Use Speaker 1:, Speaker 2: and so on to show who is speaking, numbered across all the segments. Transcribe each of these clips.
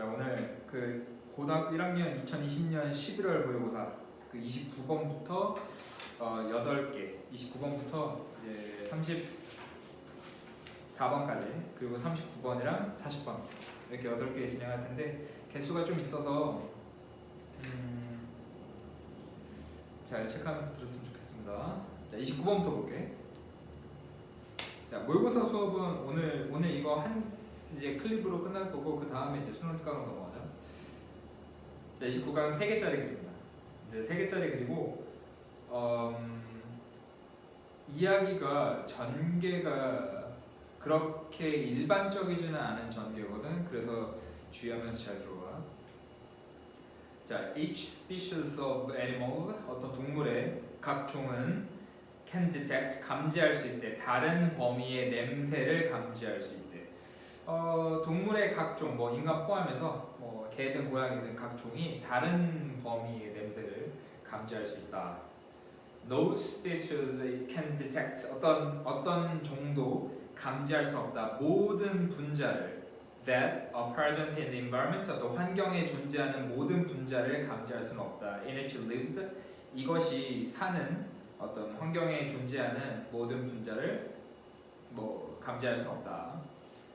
Speaker 1: 자, 오늘 그 고등학교 1학년 2020년 11월 모의고사 그 29번부터 8개, 29번부터 이제 34번까지 그리고 39번이랑 40번 이렇게 8개 진행할 텐데 개수가 좀 있어서 잘 체크하면서 들었으면 좋겠습니다. 자, 29번부터 볼게. 자, 모의고사 수업은 오늘 이거 이제 클립으로 끝날 거고 그 다음에 이제 수능 특강으로 넘어가죠. 자, 29강은 3개짜리 그립니다. 이제 3개짜리 그리고 이야기가 전개가 그렇게 일반적이지는 않은 전개거든. 그래서 주의하면서 잘 들어봐. 자, each species of animals, 어떤 동물의 각 종은 can detect, 감지할 수 있대. 다른 범위의 냄새를 감지할 수 있대. 동물의 각종, 뭐 인간 포함해서 뭐 개든 고양이든 각 종이 다른 범위의 냄새를 감지할 수 있다. No species can detect, 어떤 종도 감지할 수 없다. 모든 분자를 that are present in the environment, 어떤 환경에 존재하는 모든 분자를 감지할 수는 없다. In which lives, 이것이 사는 어떤 환경에 존재하는 모든 분자를 뭐 감지할 수는 없다.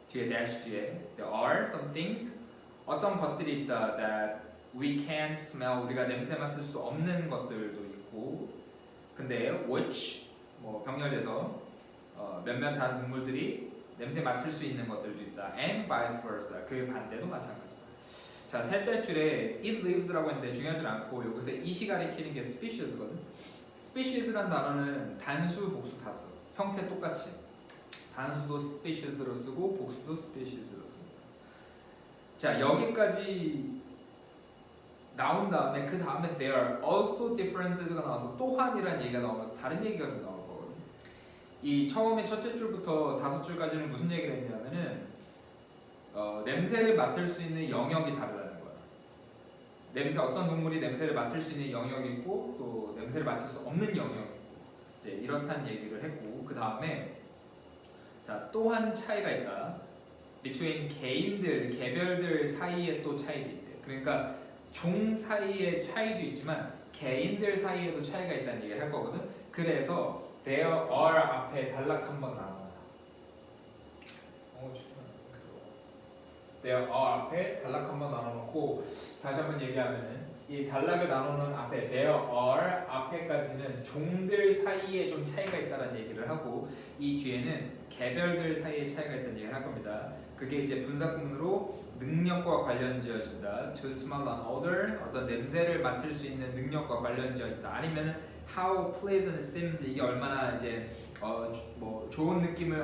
Speaker 1: 뒤에 dash 뒤에 there are some things, 어떤 것들이 있다 that we can't smell, 우리가 냄새 맡을 수 없는 것들도 있고, 근데 which 뭐 병렬돼서 몇몇 다른 동물들이 냄새 맡을 수 있는 것들도 있다. and vice versa, 그 반대도 마찬가지다. 자, 셋째 줄에 it lives라고 했는데 중요하지 않고 여기서 it이 가리키는 게 species거든. species란 단어는 단수, 복수 다 써. 형태 똑같이. 단수도 species로 쓰고 복수도 species로 씁니다. 자, 여기까지 나온 다음에 그 다음에 there are also differences가 나와서 또한이라는 얘기가 나오면서 다른 얘기가 좀 나올 거거든요. 이 처음에 첫째 줄부터 5줄까지는 무슨 얘기를 했냐면은 냄새를 맡을 수 있는 영역이 다르다는 거야. 어떤 동물이 냄새를 맡을 수 있는 영역이 있고 또 냄새를 맡을 수 없는 영역이 있고 이제 이렇다는 얘기를 했고, 그 다음에 자, 또한 차이가 있다. between 개별들 사이에 또 차이도 있대. 그러니까 종 사이의 차이도 있지만 개인들 사이에도 차이가 있다는 얘기를 할 거거든. 그래서 there are 앞에 단락 한번 나와요. there are 앞에 단락 한번 나눠놓고 다시 한번 얘기하면은 이 단락을 나누는 앞에 there are 앞에까지는 종들 사이에 좀 차이가 있다는 얘기를 하고, 이 뒤에는 개별들 사이에 차이가 있다는 얘기를 할 겁니다. 그게 이제 분사구문으로 능력과 관련 지어진다. To smell an odor, 어떤 냄새를 맡을 수 있는 능력과 관련 지어진다. 아니면 how pleasant seems, 이게 얼마나 이제 뭐 좋은 느낌을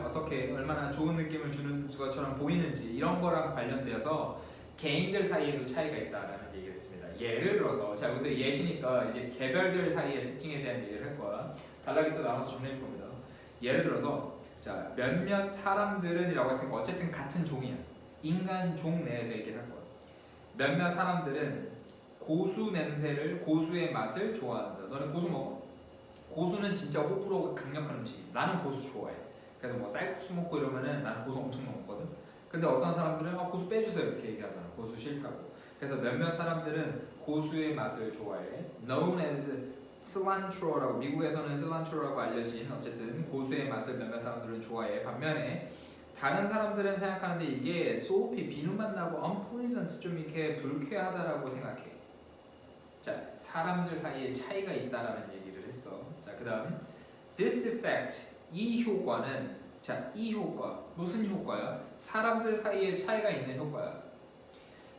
Speaker 1: 얼마나 좋은 느낌을 주는 것처럼 보이는지 이런 거랑 관련되어서 개인들 사이에도 차이가 있다라는 얘기를 했습니다. 예를 들어서 자, 여기서 예시니까 이제 개별들 사이의 특징에 대한 얘기를 할 거야. 단락이 또 나눠서 정리해 줄 겁니다. 예를 들어서 자, 몇몇 사람들은이라고 했으니까 어쨌든 같은 종이야. 인간 종 내에서 얘기를 할 거야. 몇몇 사람들은 고수의 맛을 좋아한다. 너는 고수 먹어? 고수는 진짜 호불호가 강력한 음식이지. 나는 고수 좋아해. 그래서 뭐 쌀국수 먹고 이러면은 나는 고수 엄청 먹거든. 근데 어떤 사람들은 고수 빼주세요 이렇게 얘기하잖아. 고수 싫다고. 그래서 몇몇 사람들은 고수의 맛을 좋아해. known as cilantро라고, 미국에서는 cilantро라고 알려진 어쨌든 고수의 맛을 몇몇 사람들은 좋아해. 반면에 다른 사람들은 생각하는데 이게 소피 비누맛 나고 unpleasant, 좀 이렇게 불쾌하다라고 생각해. 자, 사람들 사이에 차이가 있다라는 얘기를 했어. 자, 그다음 this effect, 이 효과는, 자, 이 효과 무슨 효과야? 사람들 사이에 차이가 있는 효과야.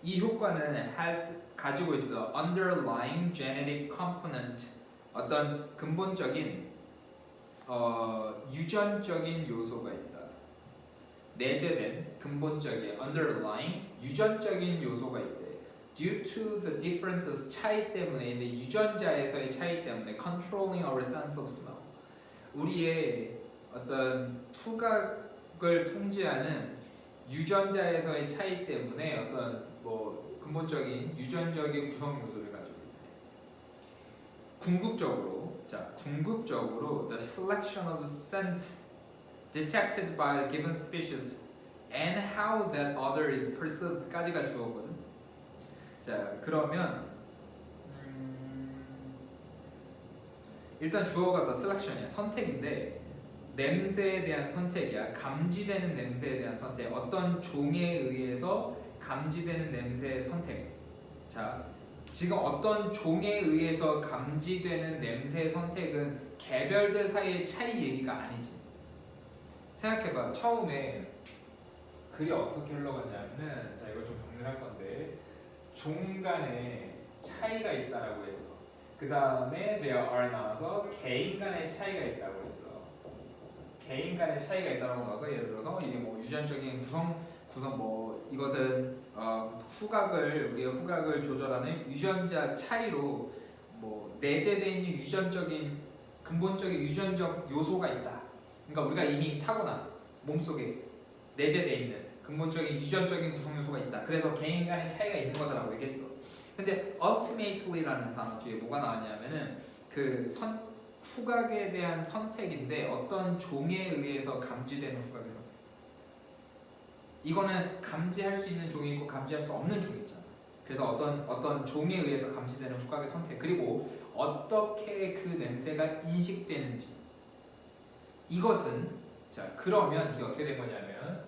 Speaker 1: 이 효과는 has, 가지고 있어 underlying genetic component, 어떤 근본적인 유전적인 요소가 있다. 내재된 근본적인 underlying 유전적인 요소가 있대. Due to the differences, 차이 때문에, 있는 유전자에서의 차이 때문에 controlling our sense of smell, 우리의 어떤 후각을 통제하는 유전자에서의 차이 때문에 어떤 뭐 근본적인 유전적인 구성 요소를 가지고 있다. 궁극적으로 the selection of scents detected by a given species and how that other is perceived까지가 주어거든. 자, 그러면 일단 주어가 the selection이야. 선택인데 냄새에 대한 선택이야. 감지되는 냄새에 대한 선택. 어떤 종에 의해서 감지되는 냄새의 선택. 자, 지금 어떤 종에 의해서 감지되는 냄새의 선택은 개별들 사이의 차이 얘기가 아니지. 생각해봐. 처음에 글이 어떻게 흘러갔냐면은, 자, 이걸 좀 정리를 할 건데, 종 간에 차이가 있다라고 했어. 그 다음에 there are 나와서 개인 간의 차이가 있다고 했어. 개인 간의 차이가 있다고 나와서, 예를 들어서 이게 뭐 유전적인 구성 뭐 이것은 우리의 후각을 조절하는 유전자 차이로 뭐 내재되어 있는 유전적인 근본적인 유전적 요소가 있다. 그러니까 우리가 이미 타고난 몸속에 내재되어 있는 근본적인 유전적인 구성 요소가 있다. 그래서 개인 간의 차이가 있는 거다라고 얘기했어. 근데 ultimately라는 단어 뒤에 뭐가 나왔냐면은 후각에 대한 선택인데 어떤 종에 의해서 감지되는 후각의 선택. 이거는 감지할 수 있는 종이 있고 감지할 수 없는 종이 있잖아. 그래서 어떤 종에 의해서 감지되는 후각의 선택, 그리고 어떻게 그 냄새가 인식되는지. 이것은, 자, 그러면 이게 어떻게 된 거냐면,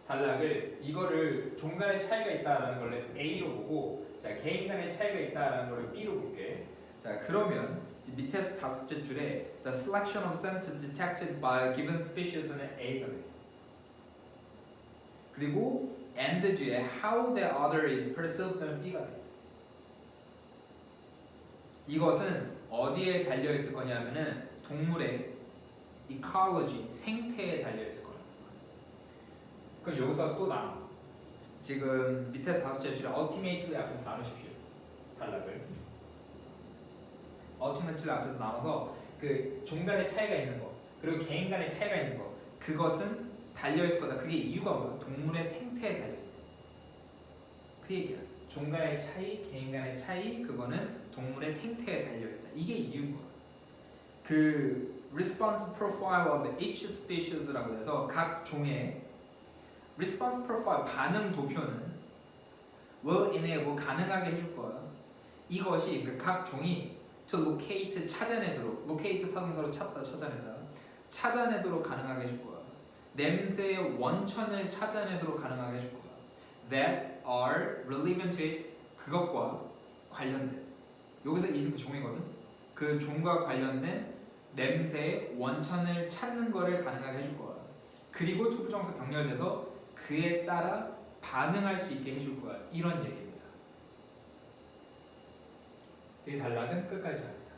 Speaker 1: 단락을 이거를 종 간의 차이가 있다라는 걸 A로 보고, 자, 개인 간의 차이가 있다라는 걸 B로 볼게. 자, 그러면 밑에 다섯째 줄에 the selection of scents detected by a given species는 A가 돼. 그리고 and 뒤에 how the other is perceived는 B가 돼. 이것은 어디에 달려 있을 거냐면은 동물의 ecology, 생태에 달려 있을 거라는 거야. 그럼 여기서 또 나눠. 지금 밑에 다섯째 줄에 ultimately 앞에서 나누십시오. 단락을. ultimately 앞에서 나눠서 그 종 간의 차이가 있는 거, 그리고 개인 간의 차이가 있는 거, 그것은 달려 있을 거다. 그게 이유가 뭐야? 동물의 생태에 달려 있다. 그 얘기야. 종 간의 차이, 개인 간의 차이, 그거는 동물의 생태에 달려 있다. 이게 이유인 거야. 그 response profile of each species라고 해서 각 종의 response profile 반응 도표는 will enable 가능하게 해줄 거야. 이것이 그 각 종이 to locate 찾아내도록, locate 타동사로 찾다 찾아내도록 가능하게 해줄 거야. 냄새의 원천을 찾아내도록 가능하게 해줄 거야. That are relevant to it, 그것과 관련된. 여기서 이 종이거든. 그 종과 관련된 냄새의 원천을 찾는 거를 가능하게 해줄 거야. 그리고 투부정사 병렬돼서 그에 따라 반응할 수 있게 해줄 거야. 이런 얘기입니다. 이 단락은 끝까지 갑니다.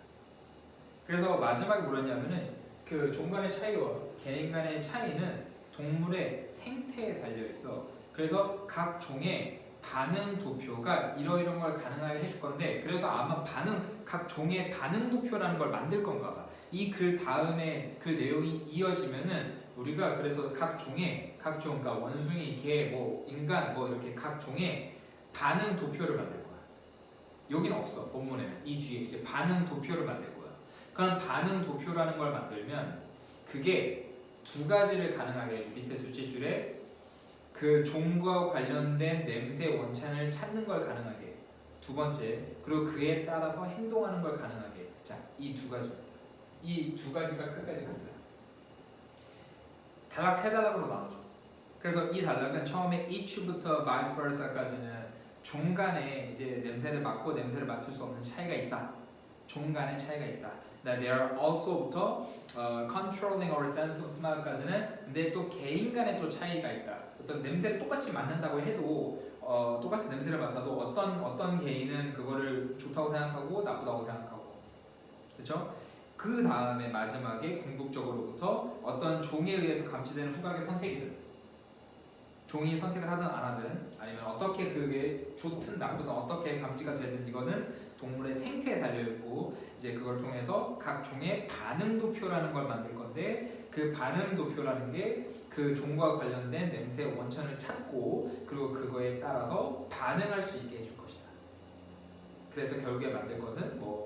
Speaker 1: 그래서 마지막에 뭐랬냐면은 그 종 간의 차이와 개인 간의 차이는 동물의 생태에 달려 있어. 그래서 각 종의 반응 도표가 이러이러한 걸 가능하게 해줄 건데, 그래서 아마 각 종의 반응 도표라는 걸 만들 건가 봐. 이 글 다음에 그 내용이 이어지면은 우리가 그래서 각 종, 그러니까 원숭이, 개, 뭐 인간, 뭐 이렇게 각 종의 반응 도표를 만들 거야. 여기는 없어. 본문에는 이 뒤에 이제 반응 도표를 만들 거야. 그럼 반응 도표라는 걸 만들면 그게 두 가지를 가능하게 해줘. 밑에 둘째 줄에 그 종과 관련된 냄새 원천을 찾는 걸 가능하게 해. 두 번째, 그리고 그에 따라서 행동하는 걸 가능하게 해. 자, 이 두 가지입니다. 이 두 가지가 끝까지 갔어요. 단락 세 단락으로 나눠줘. 그래서 이 단락은 처음에 each부터 vice versa까지는 종 간에 이제 냄새를 맡고 냄새를 맡을 수 없는 차이가 있다. 종 간의 차이가 있다. There are also부터 controlling our sense of smell까지는 근데 또 개인 간에 또 차이가 있다. 어떤 냄새를 똑같이 맡는다고 해도 똑같이 냄새를 맡아도 어떤 개인은 그거를 좋다고 생각하고 나쁘다고 생각하고, 그렇죠? 그 다음에 마지막에 궁극적으로부터 어떤 종에 의해서 감지되는 후각의 선택이든 종이 선택을 하든 안 하든 아니면 어떻게 그게 좋든 나쁘든 어떻게 감지가 되든 이거는 동물의 생태에 달려있고 이제 그걸 통해서 각 종의 반응 도표라는 걸 만들 건데 그 반응 도표라는 게 그 종과 관련된 냄새의 원천을 찾고 그리고 그거에 따라서 반응할 수 있게 해줄 것이다. 그래서 결국에 만들 것은 뭐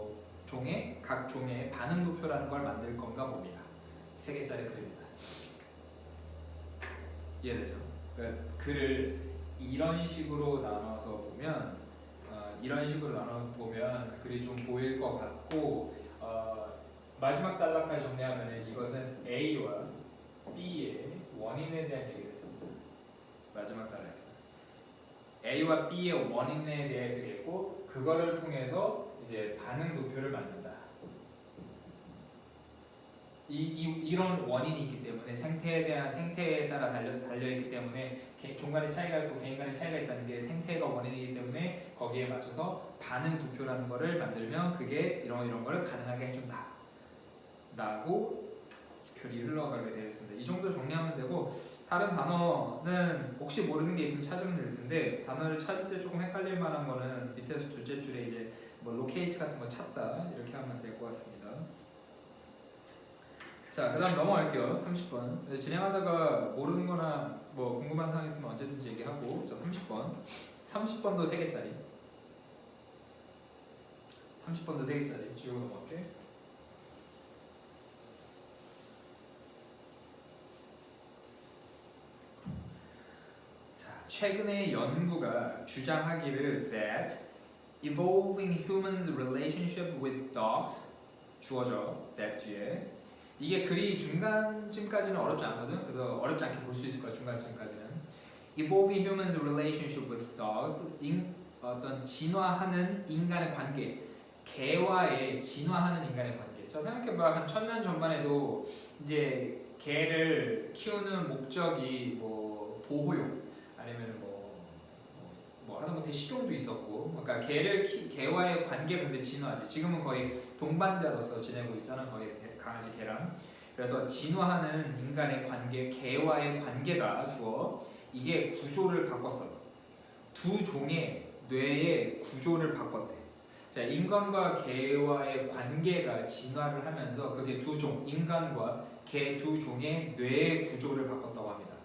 Speaker 1: 각 종의 반응 도표라는 걸 만들 건가 봅니다. 3개짜리 글입니다. 이해되죠? 그러니까 글을 이런 식으로 나눠서 보면 글이 좀 보일 것 같고 마지막 단락까지 정리하면 이것은 A와 B의 원인에 대한 얘기를 했습니다. 마지막 단락에서 A와 B의 원인에 대해서 얘기했고 그거를 통해서 이제 반응 도표를 만든다. 이런 원인이 있기 때문에 생태에 따라 달려있기 때문에 종 간의 차이가 있고 개인 간의 차이가 있다는 게 생태가 원인이기 때문에 거기에 맞춰서 반응 도표라는 거를 만들면 그게 이런 거를 가능하게 해준다 라고 글이 흘러가게 되었습니다. 이 정도 정리하면 되고 다른 단어는 혹시 모르는 게 있으면 찾으면 될 텐데 단어를 찾을 때 조금 헷갈릴 만한 거는 밑에서 둘째 줄에 이제 뭐 locate 같은 거 찾다 이렇게 하면 될 것 같습니다. 자, 그 다음 넘어갈게요. 30번. 진행하다가 모르는 거나 뭐 궁금한 사항 있으면 언제든지 얘기하고. 자, 30번. 30번도 3개짜리. 30번도 3개짜리. 지우고 넘어갈게. 자, 최근에 연구가 주장하기를 that evolving humans' relationship with dogs 주어져, that 뒤에 이게 글이 중간쯤까지는 어렵지 않거든. 그래서 어렵지 않게 볼 수 있을 거야. 중간쯤까지는. Evolving humans' relationship with dogs. 어떤 진화하는 인간의 관계. 개와의 진화하는 인간의 관계. 자, 생각해봐. 한 1000년 전만 해도 이제 개를 키우는 목적이 뭐 보호용 아니면 뭐 하다못해 식용도 있었고, 그러니까 개와의 관계 근데 진화하지. 지금은 거의 동반자로서 지내고 있잖아. 거의 강아지 개랑. 그래서 진화하는 인간의 관계, 개와의 관계가 주어 이게 구조를 바꿨어. 두 종의 뇌의 구조를 바꿨대. 자, 인간과 개와의 관계가 진화를 하면서 그게 두 종, 인간과 개 두 종의 뇌의 구조를 바꿨다고 합니다.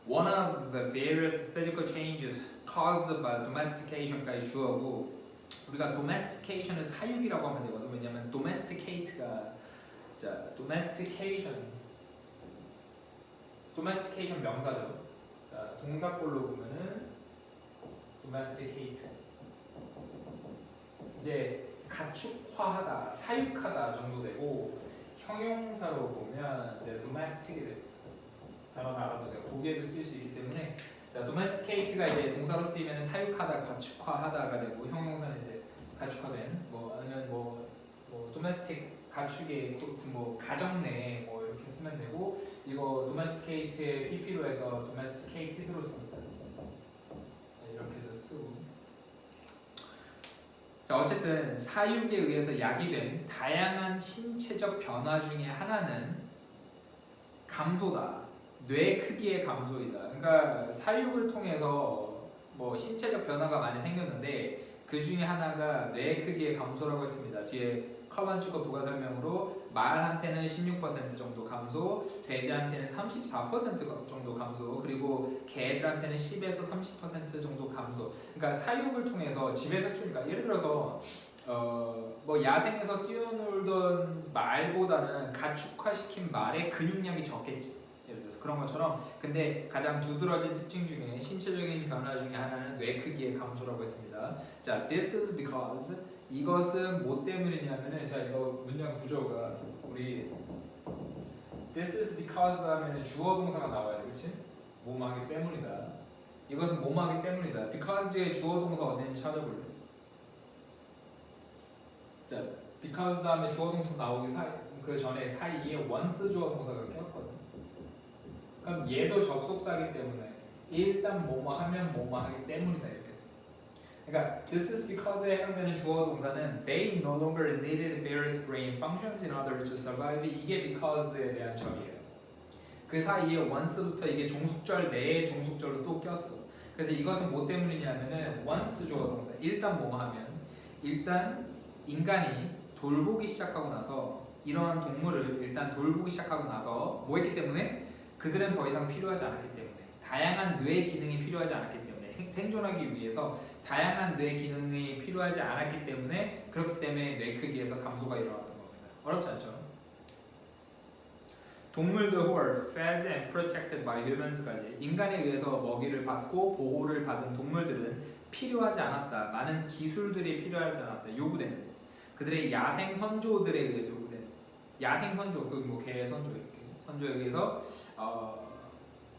Speaker 1: One of the various physical changes caused by domestication까지 주어고 우리가 domestication을 사육이라고 하면 되거든. 왜냐면 domesticate가 자 domestication 명사죠. 자 동사꼴로 보면은 domesticate 이제 가축화하다, 사육하다 정도 되고 형용사로 보면 이제 domestic 단어 알아두세요. 보기에도 쓸 수 있기 때문에 자, domesticate가 이제 동사로 쓰이면 사육하다, 가축화하다가 되고 형용사는 이제 가축화된 아니면 domestic 가축의 뭐 가정 내에 뭐 이렇게 쓰면 되고 이거 domesticate의 PP로 해서 domesticated로 씁니다. 자, 이렇게도 쓰고 자 어쨌든 사육에 의해서 야기된 다양한 신체적 변화 중에 하나는 감소다. 뇌 크기의 감소이다. 그러니까 사육을 통해서 뭐 신체적 변화가 많이 생겼는데 그 중에 하나가 뇌 크기의 감소라고 했습니다. 뒤에 컬러 찍어 부가 설명으로 말한테는 16% 정도 감소, 돼지한테는 34% 정도 감소, 그리고 개들한테는 10에서 30% 정도 감소. 그러니까 사육을 통해서 집에서 키우니까 예를 들어서 뭐 야생에서 뛰어놀던 말보다는 가축화시킨 말의 근육량이 적겠지. 예를 들어서 그런 것처럼 근데 가장 두드러진 특징 중에 신체적인 변화 중에 하나는 뇌 크기의 감소라고 했습니다. 자, this is because 이것은 뭐 때문이냐면은 자 이거 문장 구조가 우리 this is because 하면은 주어 동사가 나와야 돼, 그렇지? 뭐뭐하기 때문이다. 이것은 뭐뭐하기 때문이다. because 뒤에 주어 동사 어딘지 찾아볼래? 자, because 다음에 주어 동사 나오기 그 전에 사이에 once 주어 동사가 꼈거든. 그럼 얘도 접속사기 때문에 일단 뭐뭐 하면 뭐뭐 하기 때문이다 이렇게. 그러니까 this is because에 해당되는 주어 동사는 they no longer needed various brain functions in order to survive. 이게 because에 대한 적이에요. 그 사이에 once부터 이게 종속절 내에 종속절로 또 꼈어. 그래서 이것은 뭐 때문이냐면은 once 주어 동사 일단 뭐뭐 하면 일단 인간이 돌보기 시작하고 나서 이러한 동물을 일단 돌보기 시작하고 나서 뭐 했기 때문에 그들은 더 이상 필요하지 않았기 때문에 다양한 뇌 기능이 필요하지 않았기 때문에 생존하기 위해서 다양한 뇌 기능이 필요하지 않았기 때문에 그렇기 때문에 뇌 크기에서 감소가 일어났던 겁니다. 어렵지 않죠? 동물들 who are fed and protected by humans까지 인간에 의해서 먹이를 받고 보호를 받은 동물들은 필요하지 않았다. 많은 기술들이 필요하지 않았다. 요구되는 그들의 야생 선조들에 의해서 요구되는 야생 선조 개 선조 이렇게 선조에 의해서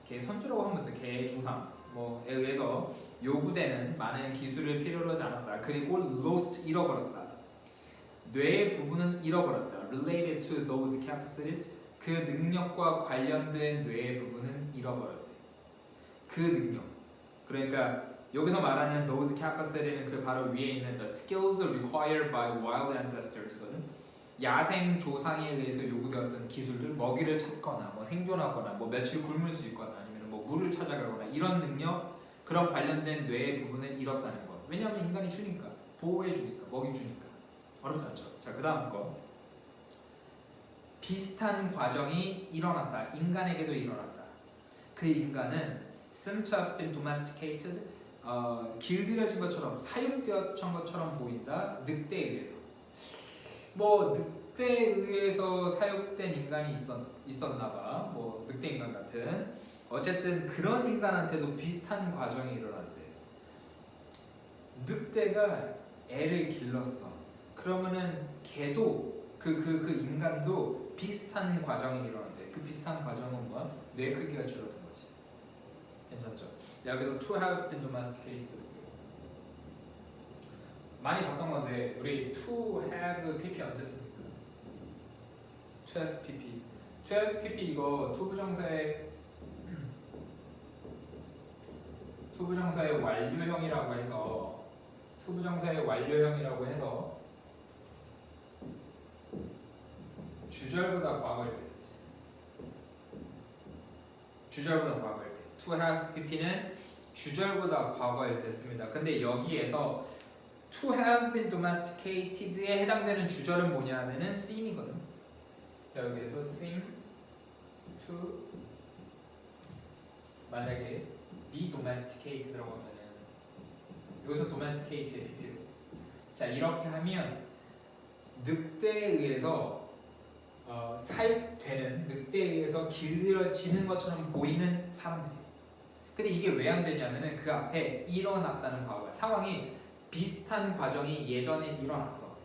Speaker 1: 개 선조라고 하면 돼. 개 조상 뭐에 의해서 요구되는 많은 기술을 필요로 하지 않았다. 그리고 lost 잃어버렸다. 뇌의 부분은 잃어버렸다. related to those capacities 그 능력과 관련된 뇌의 부분은 잃어버렸대. 그 능력. 그러니까 여기서 말하는 those capacities는 그 바로 위에 있는 the skills required by wild ancestors거든. 야생 조상에 의해서 요구되었던 기술들, 먹이를 찾거나, 뭐 생존하거나, 뭐 며칠 굶을 수 있거나, 아니면 뭐 물을 찾아가거나 이런 능력, 그런 관련된 뇌의 부분을 잃었다는 거. 왜냐하면 인간이 주니까, 보호해 주니까, 먹이 주니까. 어렵지 않죠. 자, 그 다음 거. 비슷한 과정이 일어났다. 인간에게도 일어났다. 그 인간은 seem to have been domesticated, 길들여진 것처럼 사육되었던 것처럼 보인다. 늑대에 의해서. 뭐 늑대에 의해서 사육된 인간이 있었나봐. 뭐 늑대 인간 같은. 어쨌든 그런 인간한테도 비슷한 과정이 일어났대. 늑대가 애를 길렀어. 그러면은 걔도 그 인간도 비슷한 과정이 일어난대. 그 비슷한 과정은 뭐야? 뇌 크기가 줄어든 거지. 괜찮죠? 여기서 to have been domesticated 많이 봤던 건데 우리 to have pp 언제 씁니까? to have pp to have pp 이거 투부정사의 완료형이라고 해서 주절보다 과거일 때 쓰지. 주절보다 과거일 때. To have pp는 주절보다 과거일 때 씁니다. 근데 여기에서 to have been domesticated에 해당되는 주절은 뭐냐 하면은 seem이거든. 자, 여기에서 seem to 만약에 be domesticated라고 하면은 여기서 domesticate의 pp로. 자, 이렇게 하면 늑대에 의해서 사육되는 늑대에 의해서 길들여지는 것처럼 보이는 사람들이에요. 근데 이게 왜 안 되냐면은 그 앞에 일어났다는 과거야. 상황이 비슷한 과정이 예전에 일어났어.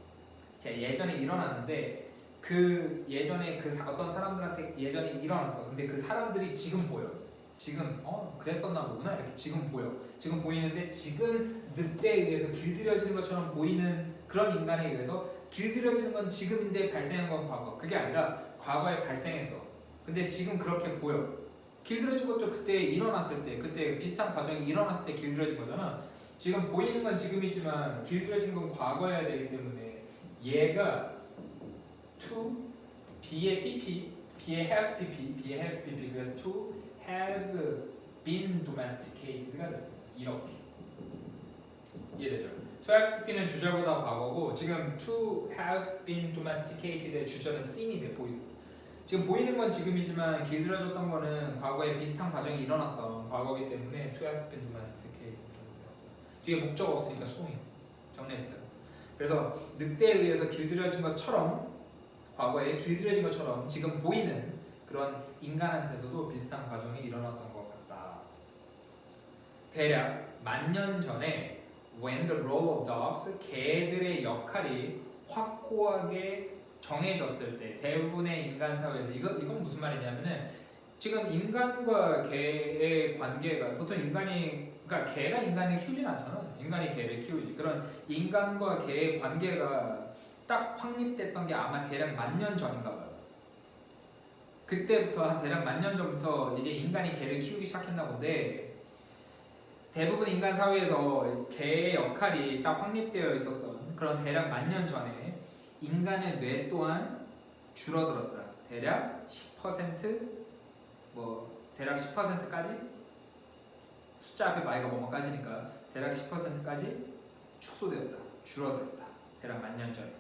Speaker 1: 자, 예전에 일어났는데 그 예전에 어떤 사람들한테 예전에 일어났어. 근데 그 사람들이 지금 보여. 지금 그랬었나 보구나 이렇게 지금 보여. 지금 보이는데 지금 늑대에 의해서 길들여지는 것처럼 보이는 그런 인간에 의해서 길들여지는 건 지금인데 발생한 건 과거. 그게 아니라 과거에 발생했어. 근데 지금 그렇게 보여. 길들여진 것도 그때 일어났을 때, 그때 비슷한 과정이 일어났을 때 길들여진 거잖아. 지금 보이는 건 지금이지만 길들여진 건 과거여야 되기 때문에 얘가 to be의 pp, be의 have pp, 그래서 to have been domesticated가 됐습니다. 이렇게 이해되죠? To have pp는 주절보다 과거고 지금 to have been domesticated의 주절은 seem이 돼 보이고 지금 보이는 건 지금이지만 길들여졌던 거는 과거에 비슷한 과정이 일어났던 과거이기 때문에 to have been domesticated 뒤에 목적 없으니까 수동이에요. 정리해주세요. 그래서 늑대에 의해서 길들여진 것처럼 과거에 길들여진 것처럼 지금 보이는 그런 인간한테서도 비슷한 과정이 일어났던 것 같다. 대략 10,000년 전에 when the role of dogs 개들의 역할이 확고하게 정해졌을 때 대부분의 인간 사회에서 이건 무슨 말이냐면은 지금 인간과 개의 관계가 보통 그러니까 개가 인간을 키우진 않잖아. 인간이 개를 키우지. 그런 인간과 개의 관계가 딱 확립됐던 게 아마 대략 10,000년 전인가 봐요. 그때부터 한 대략 10,000년 전부터 이제 인간이 개를 키우기 시작했나 본데 대부분 인간 사회에서 개의 역할이 딱 확립되어 있었던 그런 대략 10,000년 전에 인간의 뇌 또한 줄어들었다. 대략 10% 대략 10%까지 숫자 앞에 마이가 뭐뭐까지니까 대략 10%까지 축소되었다. 줄어들었다. 대략 10,000년 전에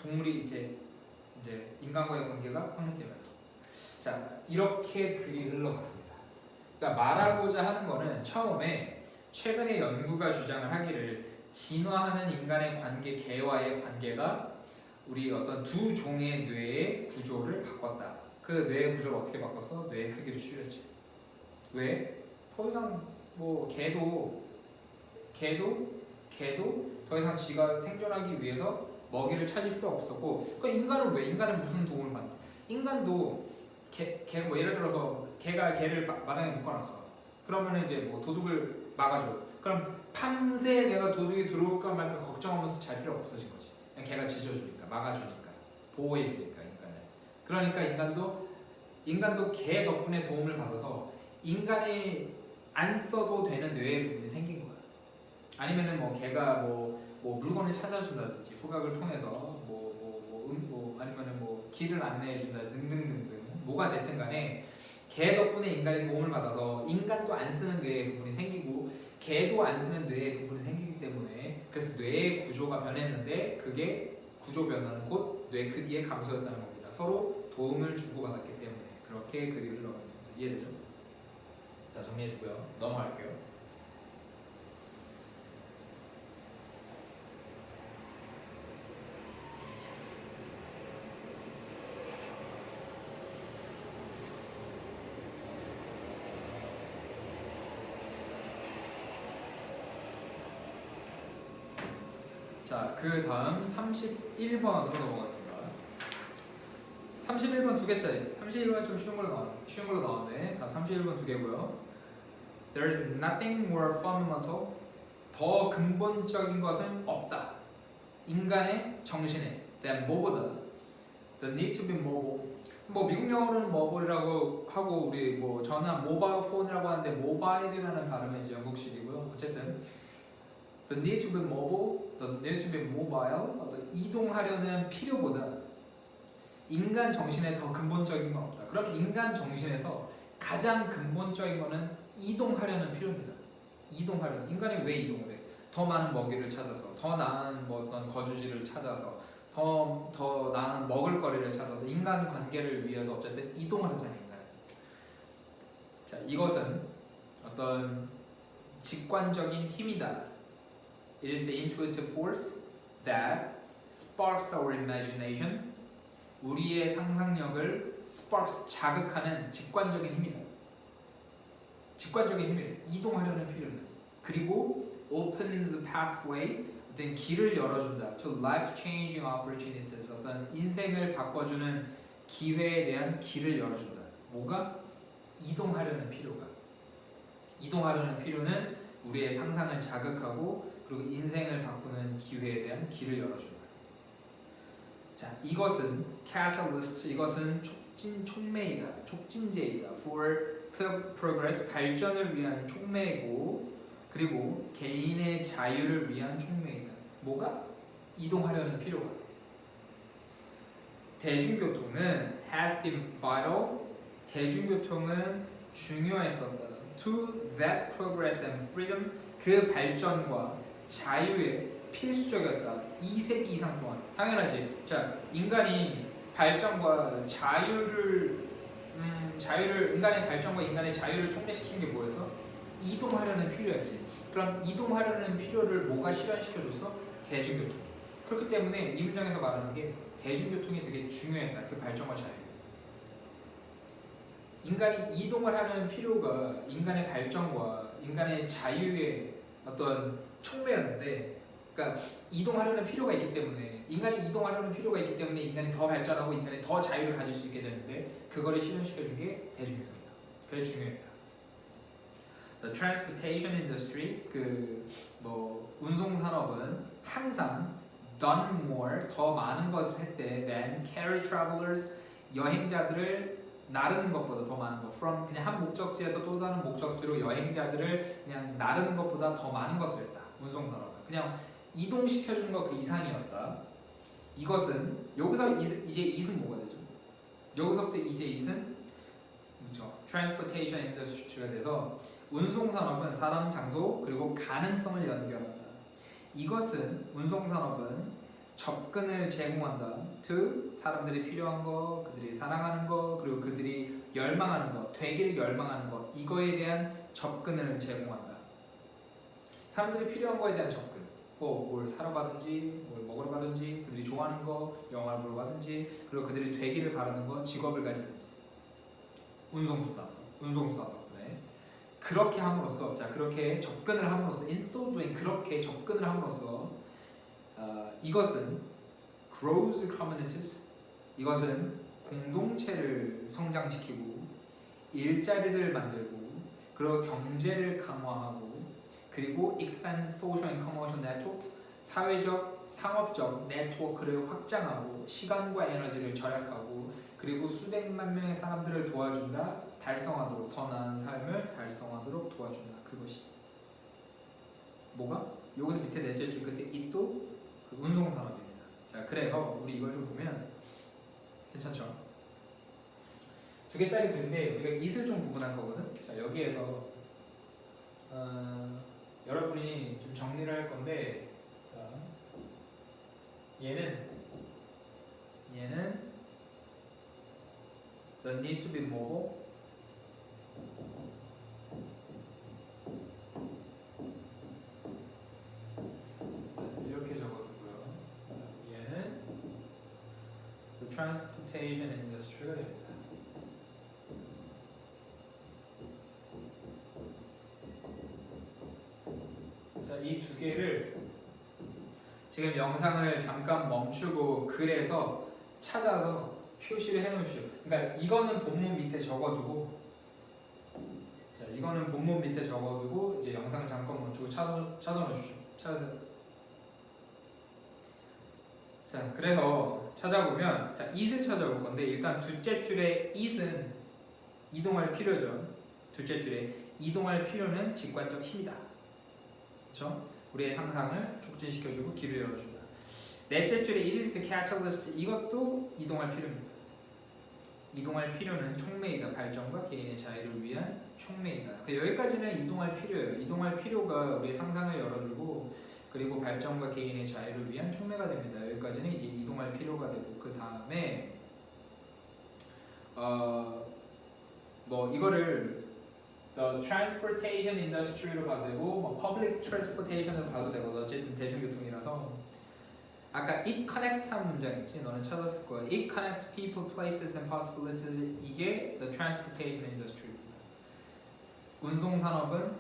Speaker 1: 동물이 이제 인간과의 관계가 확립되면서 자 이렇게 글이 흘러갔습니다. 그러니까 말하고자 하는 거는 처음에 최근의 연구가 주장을 하기를 진화하는 인간의 관계, 개와의 관계가 우리 어떤 두 종의 뇌의 구조를 바꿨다. 그 뇌의 구조를 어떻게 바꿨어? 뇌의 크기를 줄였지. 왜? 더 이상 뭐 개도 더 이상 지가 생존하기 위해서 먹이를 찾을 필요 없었고, 그 인간은 왜? 인간은 무슨 도움을 받는? 인간도 개 뭐 예를 들어서 개가 개를 마당에 묶어놨어. 그러면 이제 뭐 도둑을 막아줘. 그럼 밤새 내가 도둑이 들어올까 말까 걱정하면서 잘 필요가 없어진 거지. 그냥 개가 짖어주니까, 막아주니까, 보호해주니까 인간을. 그러니까 인간도 개 덕분에 도움을 받아서 인간이 안 써도 되는 뇌의 부분이 생긴 거야. 아니면은 뭐 개가 뭐 물건을 찾아준다든지 후각을 통해서 아니면은 뭐 길을 안내해준다 등등등등 뭐가 됐든 간에 개 덕분에 인간이 도움을 받아서 인간도 안 쓰는 뇌의 부분이 생기고 개도 안 쓰는 뇌의 부분이 생기기 때문에 그래서 뇌의 구조가 변했는데 그게 구조 변화는 곧 뇌 크기의 감소였다는 겁니다. 서로 도움을 주고받았기 때문에 그렇게 그리를 넣었습니다. 이해되죠? 자, 정리해두고요. 넘어갈게요. 자, 그 다음 31번으로 넘어가겠습니다. 31번 두 개짜리. 31번은 좀 쉬운 걸로 나왔네. 자, 31번 두 개고요. There's nothing more fundamental. 더 근본적인 것은 없다. 인간의 정신에 than 뭐보다 the need to be mobile. 뭐 미국 영어로는 mobile이라고 하고 우리 뭐 전화 모바일 폰이라고 하는데 모바일이라는 발음은 이제 영국식이고요. 어쨌든 the need to be mobile, the need to be mobile, 어떤 이동하려는 필요보다 인간 정신에 더 근본적인 건 없다. 그럼 인간 정신에서 가장 근본적인 거는 이동하려는 필요입니다. 이동하려는. 인간이 왜 이동을 해? 더 많은 먹이를 찾아서, 더 나은 뭐 어떤 거주지를 찾아서, 더 나은 먹을 거리를 찾아서 인간 관계를 위해서 어쨌든 이동을 하잖아요. 인간. 자, 이것은 어떤 직관적인 힘이다. It is the intuitive force that sparks our imagination. 우리의 상상력을 sparks 자극하는 직관적인 힘이다. 직관적인 힘이래. 이동하려는 필요는. 그리고 opens pathway, 어떤 길을 열어준다. To life-changing opportunities, 어떤 인생을 바꿔주는 기회에 대한 길을 열어준다. 뭐가? 이동하려는 필요가. 이동하려는 필요는 우리의 상상을 자극하고 그리고 인생을 바꾸는 기회에 대한 길을 열어준다. 자, 이것은 catalyst, 이것은 촉매이다, 촉진제이다. For progress, 발전을 위한 촉매이고, 그리고 개인의 자유를 위한 촉매이다. 뭐가? 이동하려는 필요가. 대중교통은 has been vital. 대중교통은 중요했었다. To that progress and freedom, 그 발전과 자유에 필수적이었다. 2세기 이상 동안. 당연하지. 자, 인간이 발전과 인간의 발전과 인간의 자유를 촉매시킨 게 뭐였어? 이동하려는 필요였지. 그럼 이동하려는 필요를 뭐가 실현시켜줬어? 대중교통. 그렇기 때문에 이 문장에서 말하는 게 대중교통이 되게 중요했다. 그 발전과 자유. 인간이 이동을 하는 필요가 인간의 발전과 인간의 자유의 어떤 촉매였는데, 그러니까 이동하려는 필요가 있기 때문에 인간이 더 발전하고 인간이 더 자유를 가질 수 있게 되는데 그거를 실현시켜준 게 대중교통이다. 그래서 중요했다. The transportation industry, 운송 산업은 항상 done more, 더 많은 것을 했대 than carry travelers, 여행자들을 나르는 것보다 더 많은 것. From 그냥 한 목적지에서 또 다른 목적지로 여행자들을 그냥 나르는 것보다 더 많은 것을 했다. 운송 산업은 그냥 이동시켜주는 것 그 이상이었다. 이것은 여기서 이제 it은 뭐가 되죠? 여기서부터 이제 it은 transportation industry가 돼서 운송 산업은 사람, 장소 그리고 가능성을 연결한다. 이것은 운송 산업은 접근을 제공한다. to 사람들이 필요한 거, 그들이 사랑하는 거, 그리고 그들이 열망하는 거, 되기를 열망하는 거, 이거에 대한 접근을 제공한다. 사람들이 필요한 거에 대한 접근. 뭘 사러 가든지 뭘 먹으러 가든지 그들이 좋아하는 거 영화를 보러 가든지 그리고 그들이 되기를 바라는 거 직업을 가지든지 운송수단 덕분에 그렇게 함으로써 자 그렇게 접근을 함으로써 in so doing 그렇게 접근을 함으로써 이것은 grows communities 이것은 공동체를 성장시키고 일자리를 만들고 그리고 경제를 강화하고 그리고 expand social and commercial networks 사회적 상업적 네트워크를 확장하고 시간과 에너지를 절약하고 그리고 수백만 명의 사람들을 도와준다 달성하도록 더 나은 삶을 달성하도록 도와준다 그것이 뭐가? 여기서 밑에 넷째 줄 끝에 이또 그 운송산업입니다. 자 그래서 우리 이걸 좀 보면 괜찮죠? 두 개짜리 글인데 우리가 it을 좀 구분할 거거든. 자 여기에서 여러분이 좀 정리를 할 건데 자, 얘는 the need to be mobile 이렇게 적어두고요. 얘는 the transportation industry가 됩니다. 자, 이 두 개를 지금 영상을 잠깐 멈추고 글에서 찾아서 표시를 해놓으시오. 그러니까 이거는 본문 밑에 적어두고, 자 이거는 본문 밑에 적어두고 이제 영상을 잠깐 멈추고 찾아놓으시오. 찾으세요. 자 그래서 찾아보면 자 it을 찾아볼 건데 일단 둘째 줄에 it은 이동할 필요죠. 둘째 줄에 이동할 필요는 직관적 힘이다. 그렇죠? 우리의 상상을 촉진시켜주고 길을 열어준다. 넷째 줄에 it is the catalyst 이것도 이동할 필요입니다. 이동할 필요는 촉매이다. 발전과 개인의 자유를 위한 촉매이다. 여기까지는 이동할 필요예요. 이동할 필요가 우리의 상상을 열어주고 그리고 발전과 개인의 자유를 위한 촉매가 됩니다. 여기까지는 이제 이동할 필요가 되고 그 다음에 뭐 이거를 transportation industry로 봐도 되고 뭐 public transportation으로 봐도 되고 어쨌든 대중교통이라서 아까 it connects 한 문장 있지? 너는 찾았을 거야. It connects people, places and possibilities 이게 the transportation industry입니다. 운송산업은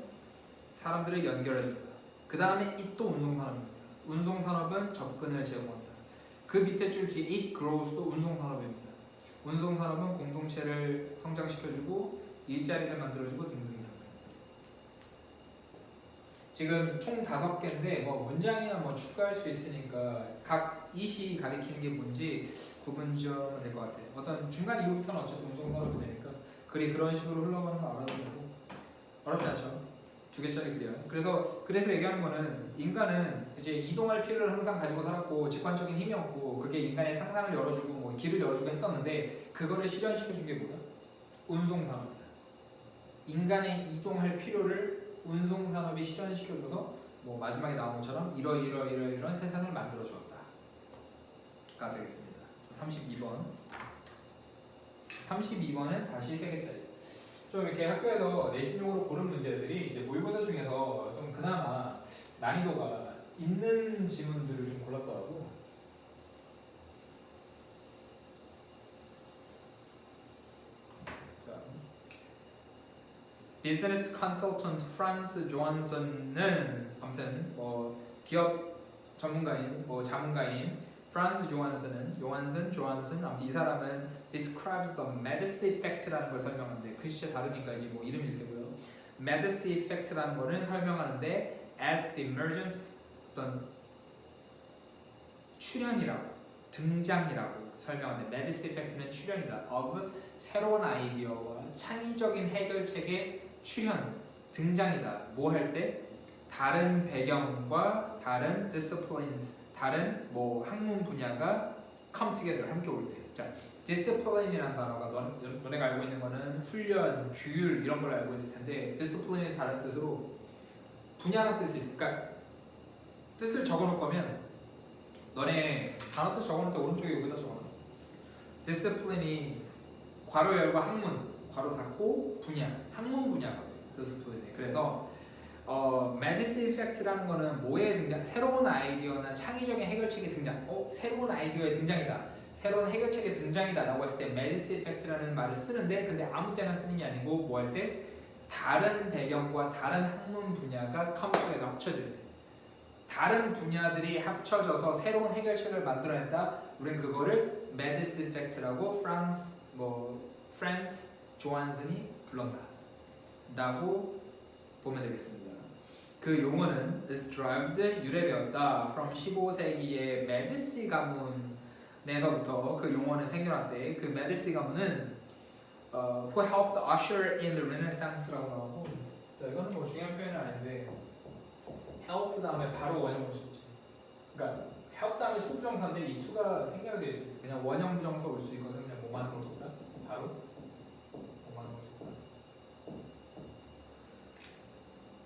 Speaker 1: 사람들을 연결해준다. 그 다음에 it도 운송산업입니다. 운송산업은 접근을 제공한다. 그 밑에 줄 뒤에 it grows도 운송산업입니다. 운송산업은 공동체를 성장시켜주고 일자리를 만들어주고 등등등. 지금 총 5개인데 뭐 문장이나 뭐 추가할 수 있으니까 각 it이 가리키는 게 뭔지 구분 지으면 될 것 같아요. 어떤 중간 이후부터는 어쨌든 운송산업이 되니까 글이 그런 식으로 흘러가는 거 알아도 되고 어렵지 않죠? 2개짜리 글이야. 그래서 얘기하는 거는 인간은 이제 이동할 필요를 항상 가지고 살았고 직관적인 힘이 없고 그게 인간의 상상을 열어주고 뭐 길을 열어주고 했었는데 그거를 실현시켜준 게 뭐야? 운송산업이다. 인간의 이동할 필요를 운송산업이 실현시켜줘서 뭐 마지막에 나온 것처럼 이런 세상을 만들어 주었다가 되겠습니다. 자, 32번은 다시 3개짜리. 좀 이렇게 학교에서 내신용으로 고른 문제들이 이제 모의고사 중에서 좀 그나마 난이도가 있는 지문들을 좀 골랐더라고. 자, 비즈니스 컨설턴트 프란스 조한선은 아무튼 뭐 기업 전문가인 뭐 자문가인 프란스 조한슨 아무튼 이 사람은 describes the Medici effect라는 걸 설명하는데 글씨체 다르니까 이제 뭐 이름이 되고요. Medici effect라는 거는 설명하는데 as the emergence 어떤 출현이라고 등장이라고 설명하는데 Medici effect는 출현이다. of 새로운 아이디어와 창의적인 해결책의 출현 등장이다. 뭐 할 때? 다른 배경과 다른 disciplines 다른 뭐 학문 분야가 come together 함께 올 때. 자, discipline이라는 단어가 너네가 알고 있는 거는 훈련, 규율 이런 걸 알고 있을 텐데 discipline이 다른 뜻으로 분야라는 뜻이 있어. 그러니까 뜻을 적어놓을 거면 너네 단어 뜻 적어놓을 때 오른쪽에 여기다 적어놔. discipline이 괄호 열고 학문, 괄호 닫고 분야, 학문 분야가 discipline. 그래서 메디스 이펙트라는 거는 뭐에 등장? 새로운 아이디어나 창의적인 해결책의 등장. 새로운 아이디어의 등장이다. 새로운 해결책의 등장이다라고 했을 때 메디스 이펙트라는 말을 쓰는데 근데 아무 때나 쓰는 게 아니고 뭐 할 때 다른 배경과 다른 학문 분야가 컴퓨터에다 합쳐질 때 다른 분야들이 합쳐져서 새로운 해결책을 만들어낸다. 우리는 그거를 메디스 이펙트라고 프란스 조한슨이 불렀다 라고 보면 되겠습니다. 그 용어는 is derived 유래되었다 from 15세기의 메디시 가문에서부터 그 용어는 생겨났대. 그 메디시 가문은 who helped usher in the Renaissance라고 나오고 이거는 뭐 중요한 표현은 아닌데 help 다음에 바로 원형 볼 수 있지. 그러니까 help 다음에 to 부정사인데 이 to가 생략이 될 수 있어. 그냥 원형 부정사 올 수 있거든. 그냥 뭐만 뒀다 바로 뭐만 뒀다.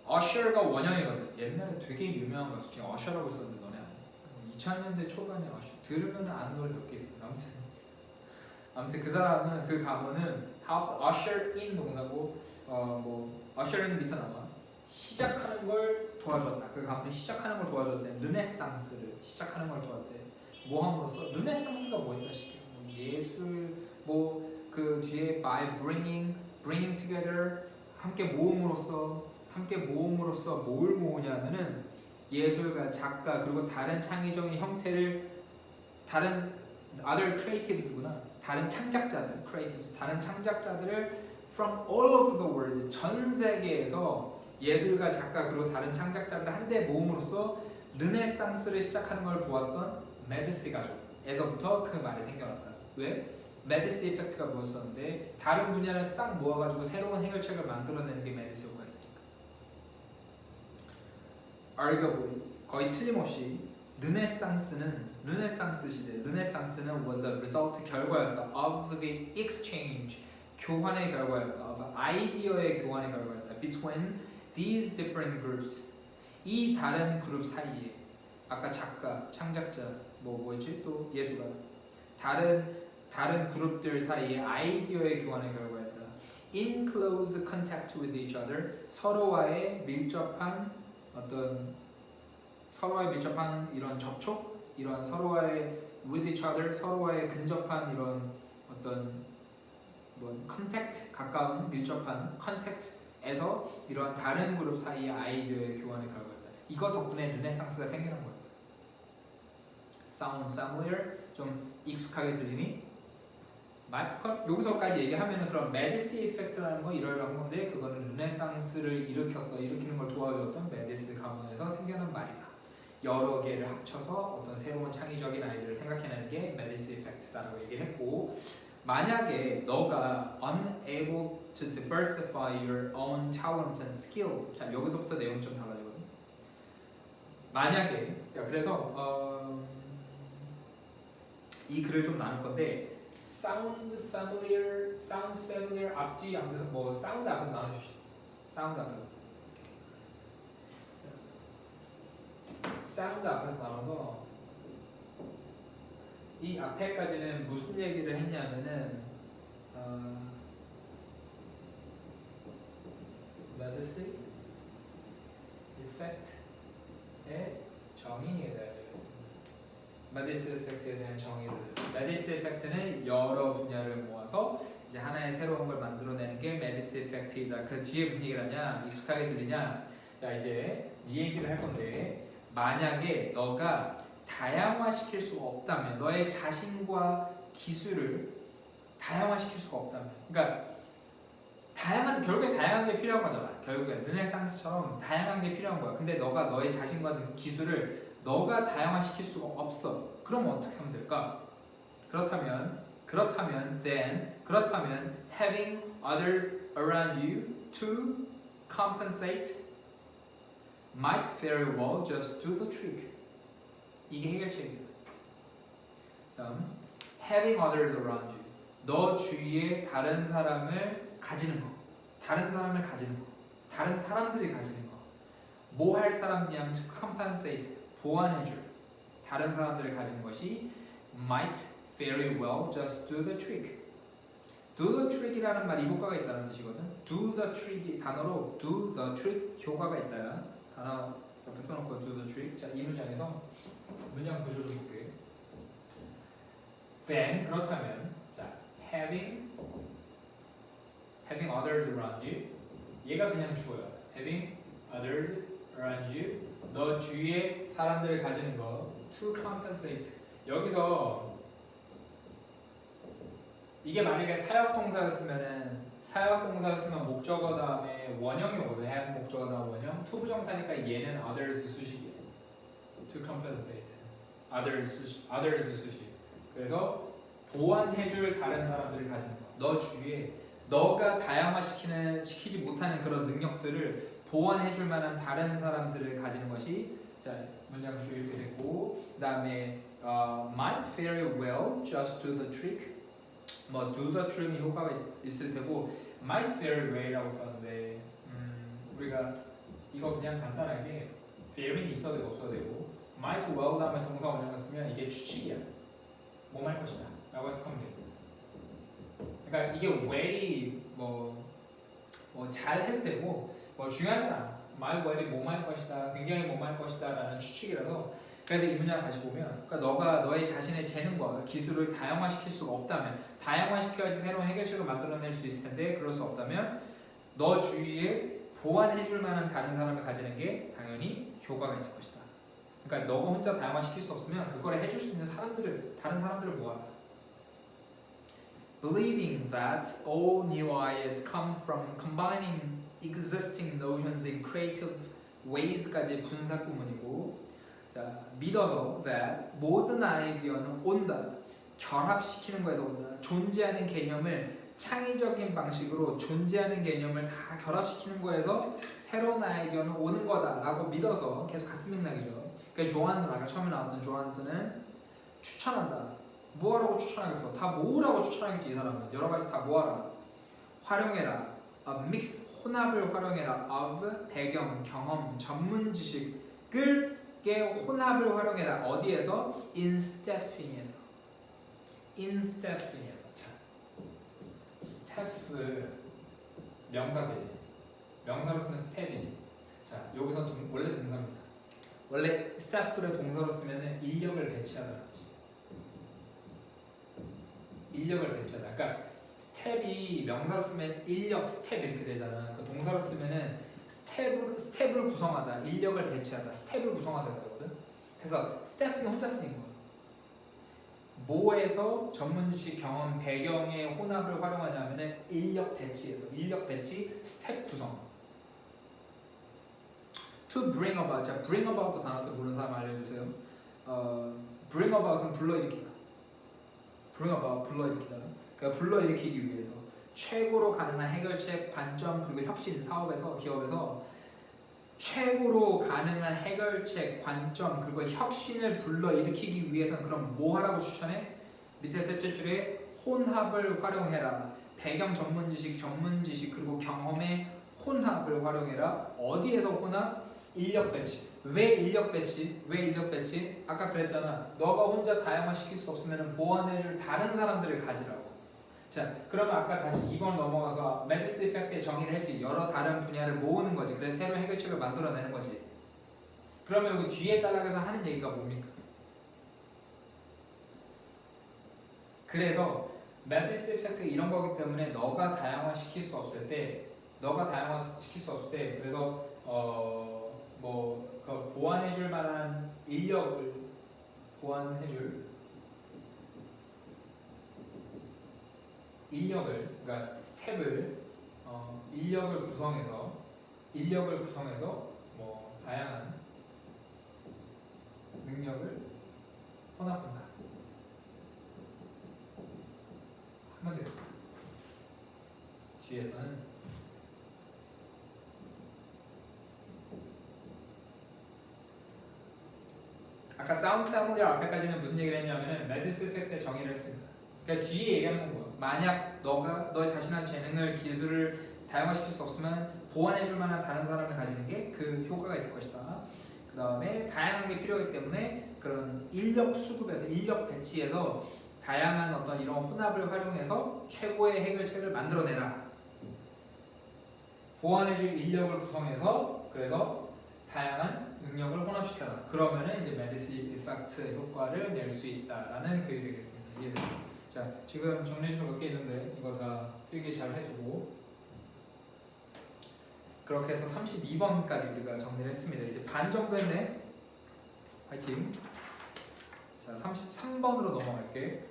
Speaker 1: 어셔가 원형이거든. 옛날에 되게 유명한 가수 중에 어셔라고 있었는데 너네 아니야? 2000년대 초반에 어셔 들으면 아는 노래 몇 개 있습니다. 아무튼 그 사람은 그 가문은 helped usher in 동사고 usher in 밑에 나와 시작하는 걸 도와줬다. 그 가문이 시작하는 걸 도와줬대. 르네상스를 시작하는 걸 도왔대. 뭐 함으로써 르네상스가 뭐였다 시게 예술 그 뒤에 by bringing together 함께 모음으로써 뭘 모으냐면은 예술가, 작가 그리고 다른 창의적인 형태를 다른 other creatives구나. 다른 창작자들, creatives, 다른 창작자들을 from all over the world 전 세계에서 예술가, 작가 그리고 다른 창작자들을 한데 모음으로써 르네상스를 시작하는 걸 도왔던 메디시 가족에서부터 그 말이 생겨났다. 왜? 메디시 이펙트가 뭐였었는데 다른 분야를 싹 모아가지고 새로운 해결책을 만들어내는 게 메디시 효과였으니까. arguably 거의 틀림없이 르네상스 시대 was a result 결과였다 of the exchange 교환의 결과였다 of 아이디어의 교환의 결과였다 between these different groups 이 다른 그룹 사이에 아까 작가, 창작자 뭐였지 또 예술가 다른 그룹들 사이에 아이디어의 교환의 결과였다. In close contact with each other 서로와의 밀접한 이런 접촉, 이런 서로와의 with each other 서로와의 근접한 이런 어떤 contact 가까운 밀접한 contact에서 이런 다른 그룹 사이의 아이디어의 교환의 결과였다. 이거 덕분에 르네상스가 생겨난 거였다. Sound familiar? 좀 익숙하게 들리니? 여기서까지 얘기하면은 그럼 메디시 이펙트라는 거 이러이러한 건데 그거는 르네상스를 일으키는 걸 도와줬던 메디시 가문에서 생겨난 말이다. 여러 개를 합쳐서 어떤 새로운 창의적인 아이디어를 생각해내는 게 메디시 이펙트다라고 얘기를 했고 만약에 너가 unable to diversify your own talent and skill 자 여기서부터 내용이 좀 달라지거든. 만약에 그래서 이 글을 좀 나눌 건데 sound familiar 앞뒤 앞에서 sound 앞에서 나눠주시죠. sound 앞에서 나눠서 이 앞에까지는 무슨 얘기를 했냐면은 메디시 이펙트의 정의에 대한 메디시 이펙트에 대한 정의를 했습니다. 메디시 이펙트는 여러 분야를 모아서 이제 하나의 새로운 걸 만들어내는 게 메디시 이펙트이다. 그 뒤에 무슨 얘기를 하냐? 익숙하게 들리냐? 자 이제 이 얘기를 할 건데 만약에 너가 다양화시킬 수가 없다면 너의 자신과 기술을 다양화시킬 수가 없다면 그러니까 결국에 다양한 게 필요한 거잖아. 결국에 르네상스처럼 다양한 게 필요한 거야. 근데 너가 너의 자신과 기술을 너가 다양화시킬 수가 없어. 그럼 어떻게 하면 될까? 그렇다면 having others around you to compensate might very well just do the trick. 이게 해결책이야. having others around you. 너 주위에 다른 사람을 가지는 거. 다른 사람들이 가지는 거. 뭐 할 사람이냐면 to compensate. 보완해줄 다른 사람들을 가지는 것이 might very well just do the trick. do the trick이라는 말이 효과가 있다는 뜻이거든. do the trick 단어로 do the trick 효과가 있다. 단어 옆에 써놓고 do the trick. 자, 이 문장에서 문장 구조 좀 볼게. Then 그렇다면 자 having others around you 얘가 그냥 주어야. having others around you 너 주위에 사람들을 가지는 거 to compensate 여기서 이게 만약에 사역동사였으면 목적어 다음에 원형이 오거든. have 목적어 다음 원형 to 부정사니까 얘는 others 수식이야. to compensate others 수식. 그래서 보완해줄 다른 사람들을 가지는 거. 너 주위에 너가 다양화시키지 못하는 그런 능력들을 보완해줄 만한 다른 사람들을 가지는 것이 자 문장 구조 이렇게 됐고 그 다음에 might very well just do the trick 뭐 do the trick이 효과가 있을 테고 might very well이라고 썼는데 우리가 이거 그냥 간단하게 very는 있어도 되고 없어도 되고 might well 다음에 동사 원형을 쓰면 이게 추측이야. 뭐 할 것이다 라고 해석하면 돼. 그러니까 이게 well이 뭐 잘 해도 되고 뭐 중요하잖아. my well이 뭐 할 것이다 굉장히 뭐 할 것이다 라는 추측이라서 그래서 이 문장을 다시 보면 그러니까 너가 너의 자신의 재능과 기술을 다양화시킬 수가 없다면 다양화시켜야지 새로운 해결책을 만들어낼 수 있을 텐데 그럴 수 없다면 너 주위에 보완해줄 만한 다른 사람을 가지는 게 당연히 효과가 있을 것이다. 그러니까 너가 혼자 다양화시킬 수 없으면 그거를 해줄 수 있는 다른 사람들을 모아라. Believing that all new ideas come from combining existing notions in creative ways까지 분사 구문이고 자 믿어서 that 모든 아이디어는 온다. 결합시키는 거에서 온다. 존재하는 개념을 창의적인 방식으로 존재하는 개념을 다 결합시키는 거에서 새로운 아이디어는 오는 거다라고 믿어서 계속 같은 맥락이죠. 그러니까 조한슨 아까 처음에 나왔던 조한슨은 추천한다. 뭐하라고 추천하겠어? 다 모으라고 추천하겠지. 이 사람은 여러 가지 다 모아라. 활용해라. mix 혼합을 활용해라. of 배경, 경험, 전문 지식을 혼합을 활용해라. 어디에서? in staffing에서. 자, staff 명사 되지. 명사로 쓰면 staff이지. 자, 여기서 원래 동사입니다. 원래 staff를 동사로 쓰면은 인력을 배치하다는 뜻이. 인력을 배치하다. 그러니까 스텝이 명사로 쓰면 인력 스텝 이렇게 되잖아. 그 동사로 쓰면은 스텝을 구성하다, 인력을 배치하다, 스텝을 구성하다 그러거든. 그래서 스태프이 혼자 쓰는 거야. 뭐에서 전문 지식, 경험, 배경의 혼합을 활용하냐면은 인력 배치에서 인력 배치, 스텝 구성. To bring about. 자, bring about 단어도 모르는 사람 알려주세요. bring about은 불러일으키다. bring about 불러일으키다. 그러니까 불러일으키기 위해서 최고로 가능한 해결책, 관점 그리고 혁신 사업에서 기업에서 최고로 가능한 해결책, 관점 그리고 혁신을 불러일으키기 위해서는 그럼 뭐 하라고 추천해? 밑에 셋째 줄에 혼합을 활용해라. 배경 전문 지식 그리고 경험의 혼합을 활용해라. 어디에서 혼합? 인력 배치. 왜 인력 배치? 아까 그랬잖아. 너가 혼자 다양화시킬 수 없으면 보완해줄 다른 사람들을 가지라고. 자, 그러면 아까 다시 2번 넘어가서 메디스 이펙트의 정의를 했지. 여러 다른 분야를 모으는 거지. 그래서 새로운 해결책을 만들어내는 거지. 그러면 여기 뒤에 따라가서 하는 얘기가 뭡니까? 그래서 메디스 이펙트가 이런 거기 때문에 너가 다양화시킬 수 없을 때 그래서 그 보완해줄 만한 인력을 그러니까 스텝을 인력을 구성해서 뭐 다양한 능력을 혼합한다. 한마디로 뒤에서는 아까 사운드 패밀리어 앞에까지는 무슨 얘기를 했냐면은 메디스 이펙트의 정의를 했습니다. 그러니까 뒤에 얘기하는 건 뭐야? 만약 너가 너의 자신의 재능을 기술을 다양화시킬 수 없으면 보완해줄 만한 다른 사람을 가지는 게 그 효과가 있을 것이다. 그 다음에 다양한 게 필요하기 때문에 그런 인력 수급에서 인력 배치에서 다양한 어떤 이런 혼합을 활용해서 최고의 해결책을 만들어내라. 보완해줄 인력을 구성해서 그래서 다양한 능력을 혼합시켜라. 그러면은 이제 메디시 이펙트 효과를 낼 수 있다라는 글이 되겠습니다. 이해되죠? 자, 지금 정리해준 거 몇 개 있는데 이거 다 필기 잘 해두고 그렇게 해서 32번까지 우리가 정리를 했습니다. 이제 반 정도 했네. 화이팅. 자, 33번으로 넘어갈게.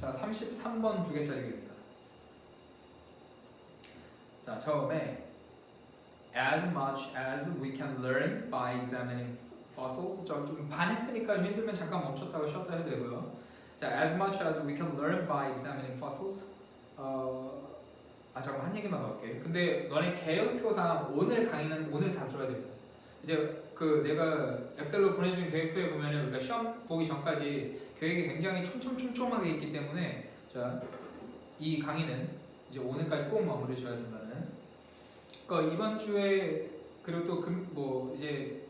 Speaker 1: 자, 33번 두 개짜리 글입니다. 자, 처음에 as much as we can learn by examining fossils. 좀 반했으니까 좀 힘들면 잠깐 멈췄다가 쉬었다 해도 되고요. 자, as much as we can learn by examining fossils. 잠깐 한 얘기만 더 할게. 근데 너네 계획표상 오늘 강의는 오늘 다 들어야 됩니다. 이제 그 내가 엑셀로 보내준 계획표에 보면은 우리가 시험 보기 전까지 계획이 굉장히 촘촘하게 있기 때문에 자, 이 강의는 이제 오늘까지 꼭 마무리 져야 된다는. 그러니까 이번 주에 그리고 또 뭐 이제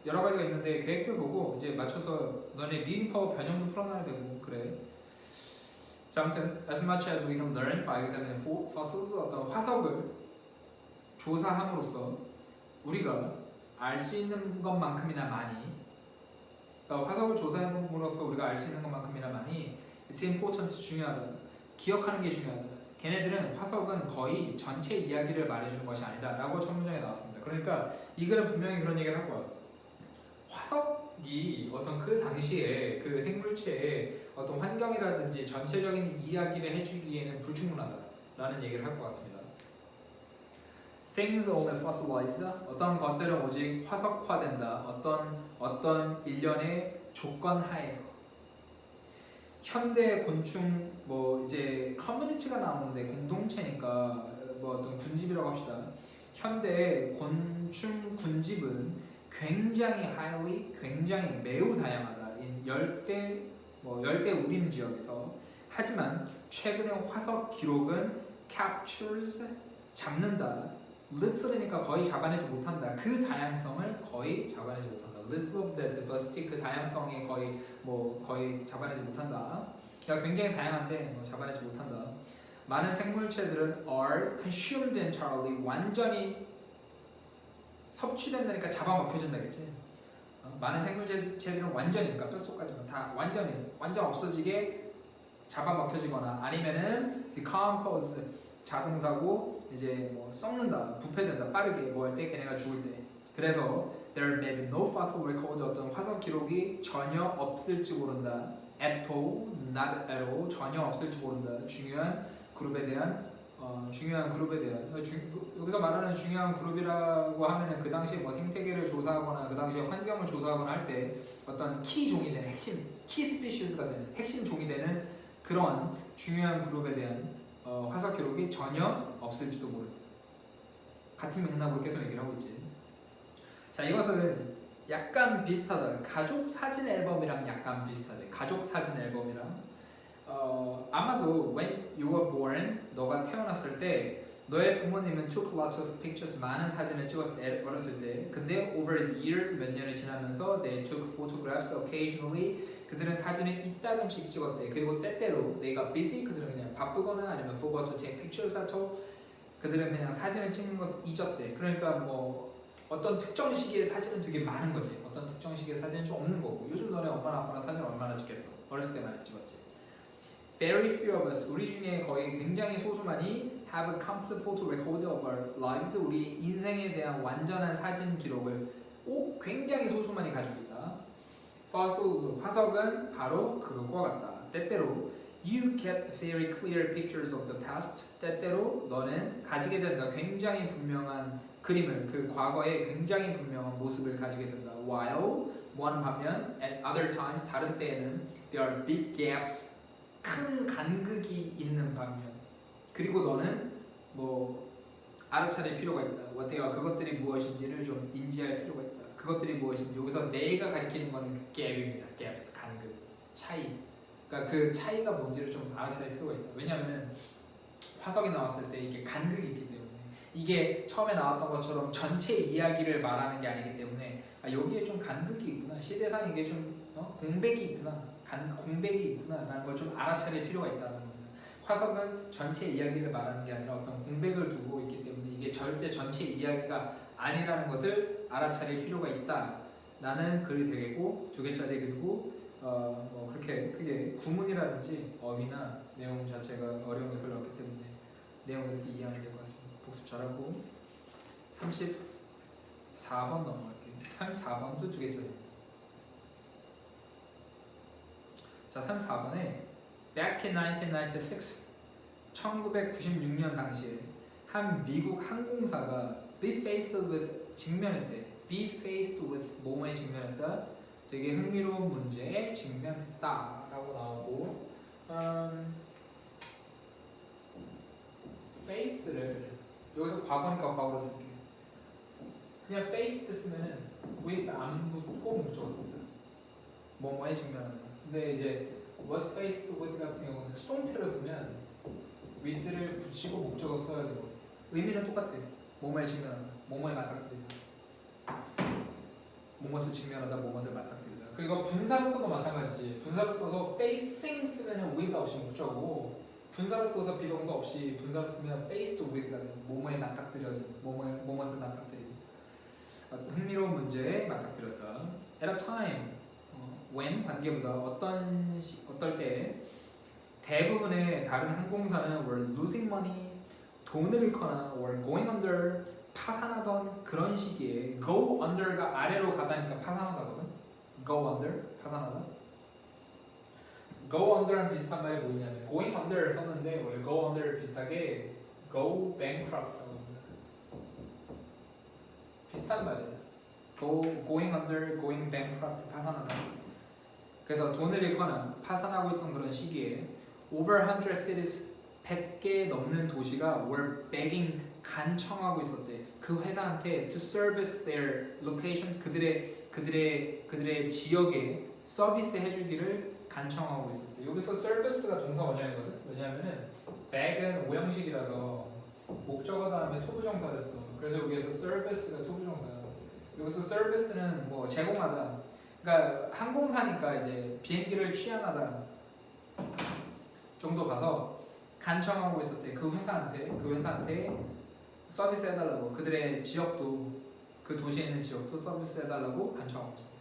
Speaker 1: 여러 가지가 있는데 계획표 보고 이제 맞춰서 너네 리딩 파워 변형도 풀어놔야 되고 그래. 자, 아무튼 as much as we can learn by examining fossils. 어떤 화석을 조사함으로써 우리가 알 수 있는 것만큼이나 많이, 그러니까 화석을 조사함으로써 우리가 알 수 있는 것만큼이나 많이 it's important, 중요하다. 기억하는 게 중요하다. 걔네들은 화석은 거의 전체 이야기를 말해주는 것이 아니다 라고 첫 문장에 나왔습니다. 그러니까 이 글은 분명히 그런 얘기를 할 거야. 화석이 어떤 그 당시에 그 생물체의 어떤 환경이라든지 전체적인 이야기를 해주기에는 불충분하다 라는 얘기를 할 것 같습니다. Things only fossilize. 어떤 것들은 오직 화석화된다. 어떤 일련의 조건 하에서. 현대 곤충 뭐 이제 커뮤니티가 나오는데 공동체니까 뭐 어떤 군집이라고 합시다. 현대 곤충 군집은 굉장히 굉장히 매우 다양하다. 열대 우림 지역에서. 하지만 최근의 화석 기록은 captures 잡는다. little이니까 거의 잡아내지 못한다. 그 다양성을 거의 잡아내지 못한다. little of the diversity, 그 다양성이 거의 잡아내지 못한다. 그러니까 굉장히 다양한데 잡아내지 못한다. 많은 생물체들은 are consumed entirely, 완전히 섭취된다니까 잡아먹혀진다겠지. 많은 생물체들은 완전히, 그러니까 뼛속까지만 다 완전 없어지게 잡아먹혀지거나 아니면은 decompose, 자동사고 이제 뭐 썩는다, 부패된다, 빠르게 뭐 할 때 걔네가 죽을 때. 그래서 there may be no fossil record, 어떤 화석 기록이 전혀 없을지 모른다. at all, not at all, 전혀 없을지 모른다. 중요한 그룹에 대한 여기서 말하는 중요한 그룹이라고 하면은 그 당시에 뭐 생태계를 조사하거나 그 당시에 환경을 조사하거나 할 때 어떤 키 종이 되는 핵심, 키 스피시스가 되는 핵심 종이 되는 그러한 중요한 그룹에 대한 화석 기록이 전혀 없을지도 모른다. 같은 맥락으로 계속 얘기를 하고 있지. 자, 이것은 약간 비슷하다. 가족 사진 앨범이랑 약간 비슷하대. 가족 사진 앨범이랑 아마도 when you were born, 너가 태어났을 때 너의 부모님은 took lots of pictures, 많은 사진을 찍었을 때, 어렸을 때. 근데 over the years, 몇 년을 지나면서 they took photographs occasionally, 그들은 사진을 이따금씩 찍었대. 그리고 때때로 they got busy, 그들은 그냥 바쁘거나 아니면 forgot to take pictures at all, 그들은 그냥 사진을 찍는 것을 잊었대. 그러니까 뭐 어떤 특정 시기에 사진은 되게 많은 거지. 어떤 특정 시기에 사진은 좀 없는 거고. 요즘 너네 엄마나 아빠랑 사진 얼마나 찍겠어? 어렸을 때 많이 찍었지. Very few of us, 우리 중에 거의 굉장히 소수만이 have a complete photo record of our lives, 우리 인생에 대한 완전한 사진 기록을 굉장히 소수만이 가지고 있다. Fossils, 화석은 바로 그것과 같다. 때때로 you get very clear pictures of the past, 때때로 너는 가지게 된다. 굉장히 분명한 그림을, 그 과거의 굉장히 분명한 모습을 가지게 된다. While, 뭐하는 반면 at other times, 다른 때에는 there are big gaps, 큰 간극이 있는 반면, 그리고 너는 뭐 알아차릴 필요가 있다. 그것들이 무엇인지를 좀 인지할 필요가 있다. 그것들이 무엇인지 여기서 they가 가리키는 거는 그 갭입니다. gaps 간극 차이. 그러니까 그 차이가 뭔지를 좀 알아차릴 필요가 있다. 왜냐하면은 화석이 나왔을 때 이게 간극이 있기 때문에 이게 처음에 나왔던 것처럼 전체 이야기를 말하는 게 아니기 때문에 여기에 좀 간극이 있구나. 시대상 이게 좀 공백이 있구나. 공백이 있구나라는 걸 좀 알아차릴 필요가 있다는 겁니다. 화석은 전체 이야기를 말하는 게 아니라 어떤 공백을 두고 있기 때문에 이게 절대 전체 이야기가 아니라는 것을 알아차릴 필요가 있다라는 글이 되겠고 두 개짜리 그리고 뭐 그렇게 크게 구문이라든지 어휘나 내용 자체가 어려운 게 별로 없기 때문에 내용을 이렇게 이해하면 될 것 같습니다. 복습 잘하고 34번 넘어갈게요. 34번도 두 개짜리입니다. 자, 34번에 Back in 1996, 1996년 당시에 한 미국 항공사가 be faced with 직면했대. be faced with 뭐에 직면했다? 되게 흥미로운 문제에 직면했다라고 나오고 face를 여기서 과거니까 과거로 쓸게요. 그냥 faced 쓰면은 with 안 붙고 목적어 씁니다. 뭐뭐에 직면하다. 근데 이제 was faced with 같은 경우는 수동태로 쓰면 with를 붙이고 목적어 써야 되고 의미는 똑같아요. 뭐뭐에 직면하다, 뭐뭐에 맞닥뜨리다, 뭐뭇을 직면하다, 뭐뭇을 맞닥뜨리다. 그리고 분사로 써도 마찬가지지. 분사로 써서 facing 쓰면은 with 없이 목적어고 분사로 써서 비동사 없이 분사로 쓰면 faced with가 돼요. 뭐뭐에 맞닥뜨려진, 뭐뭇을 맞닥뜨리다. 흥미로운 문제에 맞닥뜨렸다. At a time, when 관계부사 어떨 때 대부분의 다른 항공사는 were losing money, 돈을 잃거나 were going under, 파산하던 그런 시기에 go under가 아래로 가다니까 파산하다거든. go under, 파산하다. go under랑 비슷한 말이 뭐냐면 going under 썼는데 원래 go under 비슷하게 go bankrupt라고 합니다. 비슷한 말이에요. going under, going bankrupt, 파산하다. 그래서 돈을 잃거나 파산하고 있던 그런 시기에 over 100 cities, 100개 넘는 도시가 were begging, 간청하고 있었대. 그 회사한테 to service their locations, 그들의 지역에 서비스 해주기를 간청하고 있었대. 여기서 service가 동사 원형이거든. 왜냐하면은 beg은 오형식이라서 목적어 다음에 투부정사를 써. 그래서 여기에서 service가 투부정사야. 여기서 service는 뭐 제공하다. 그러니까 항공사니까 이제 비행기를 취향하다 정도 봐서 간청하고 있었대. 그 회사한테 서비스 해달라고. 그들의 지역도, 그 도시에 있는 지역도 서비스 해달라고 간청하고 있었대.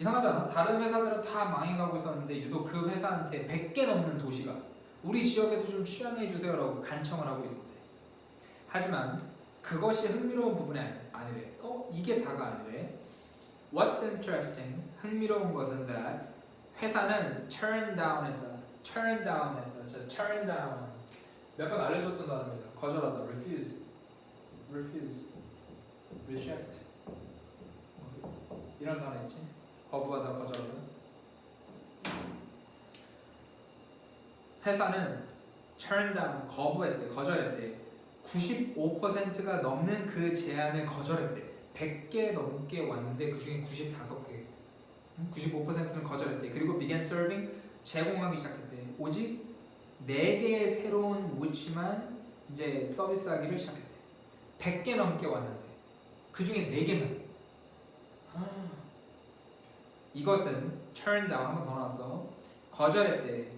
Speaker 1: 이상하지 않아? 다른 회사들은 다 망해가고 있었는데 유독 그 회사한테 100개 넘는 도시가 우리 지역에도 좀 취향해주세요라고 간청을 하고 있었대. 하지만 그것이 흥미로운 부분이 아니래. 이게 다가 아니래. What's interesting, 흥미로운 것은 that 회사는 turn down 했다. turn down 했다. 자, turn down 몇 번 알려줬던 단어입니다. 거절하다, refuse, reject 이런 단어 있지. 거부하다, 거절하다. 회사는 turn down, 거부했대, 거절했대. 95%가 넘는 그 제안을 거절했대. 100개 넘게 왔는데 그 중에 95개, 95%는 거절했대. 그리고 began serving, 제공하기 시작했대. 오직 4개의 새로운 위치만 이제 서비스하기를 시작했대. 100개 넘게 왔는데 그 중에 4개만. 이것은 turn down, 한 번 더 나왔어. 거절했대.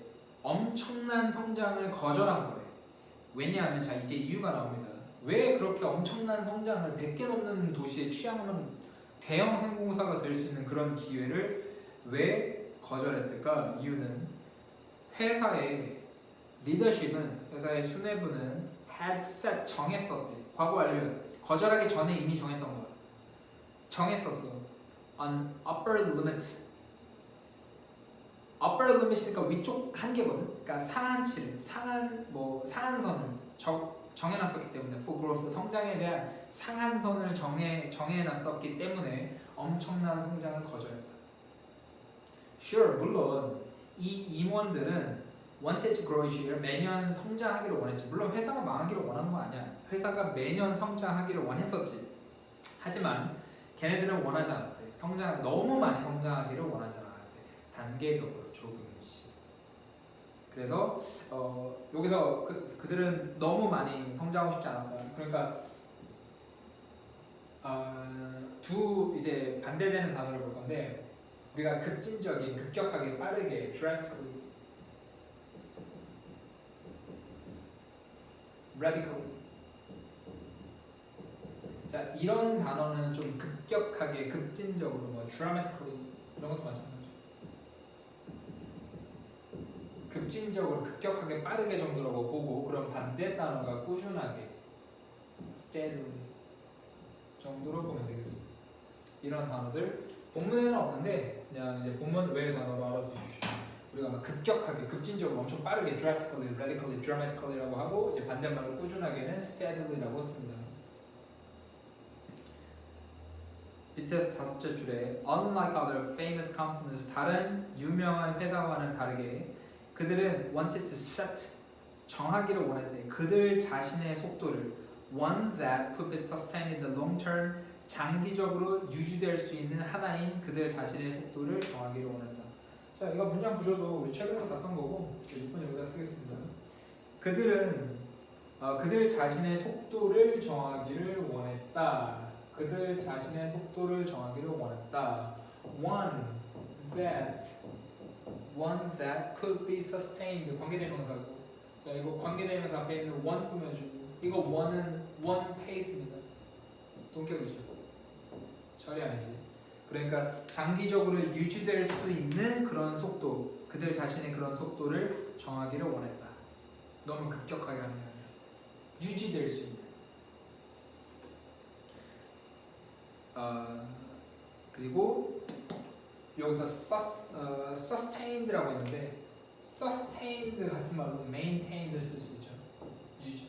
Speaker 1: 엄청난 성장을 거절한 거래. 왜냐하면 자 이제 이유가 나옵니다. 왜 그렇게 엄청난 성장을 100개 넘는 도시에 취향하면 대형 항공사가 될 수 있는 그런 기회를 왜 거절했을까? 이유는 회사의 리더십은, 회사의 수뇌부는 had set, 정했었대. 과거 완료. 거절하기 전에 이미 정했던 거야. 정했었어. an upper limit. upper limit이니까 위쪽 한계거든. 그러니까 상한치를, 상한선을 정해놨었기 때문에 for growth, 성장에 대한 상한선을 정해놨었기 때문에 엄청난 성장을 거절했다. Sure, 물론 이 임원들은 wanted to grow each year, 매년 성장하기를 원했지. 물론 회사가 망하기를 원한 거 아니야. 회사가 매년 성장하기를 원했었지. 하지만 걔네들은 원하지 않았대. 성장 너무 많이 성장하기를 원하지 않아요. 단계적으로 조금씩. 그래서 여기서 그들은 너무 많이 성장하고 싶지 않았다. 그러니까 두 이제 반대되는 단어를 볼 건데 우리가 급진적인, 급격하게, 빠르게, drastically, radically. 자, 이런 단어는 좀 급격하게, 급진적으로, 뭐 dramatically 이런 것도 마찬가지죠. 급진적으로, 급격하게, 빠르게 정도라고 보고, 그럼 반대 단어가 꾸준하게, steadily 정도로 보면 되겠습니다. 이런 단어들 본문에는 없는데 그냥 이제 본문 외의 단어로 알아두십시오. 우리가 막 급격하게, 급진적으로, 엄청 빠르게 drastically, radically, dramatically라고 하고 이제 반대말로 꾸준하게는 steadily라고 씁니다. 밑에서 다섯째 줄에 unlike other famous companies, 다른 유명한 회사와는 다르게 그들은 wanted to set, 정하기를 원했대. 그들 자신의 속도를 one that could be sustained in the long term, 장기적으로 유지될 수 있는 하나인 그들 자신의 속도를 정하기를 원한다. 자, 이거 문장 구조도 우리 최근에 봤던 거고 6번 여기다 쓰겠습니다. 그들은 그들 자신의 속도를 정하기를 원했다. 그들 자신의 속도를 정하기를 원했다. One that could be sustained. 관계대명사고. 자, 이거 관계대명사 앞에 있는 one 꾸며주고. 이거 one은 one pace입니다. 동격이죠. 처리 아니지. 그러니까 장기적으로 유지될 수 있는 그런 속도, 그들 자신의 그런 속도를 정하기를 원했다. 너무 급격하게 하는 게 아니라 유지될 수 있는. 그리고 여기서 sustained라고 있는데 sustained 같은 말로 maintained를 쓸 수 있죠. 유지,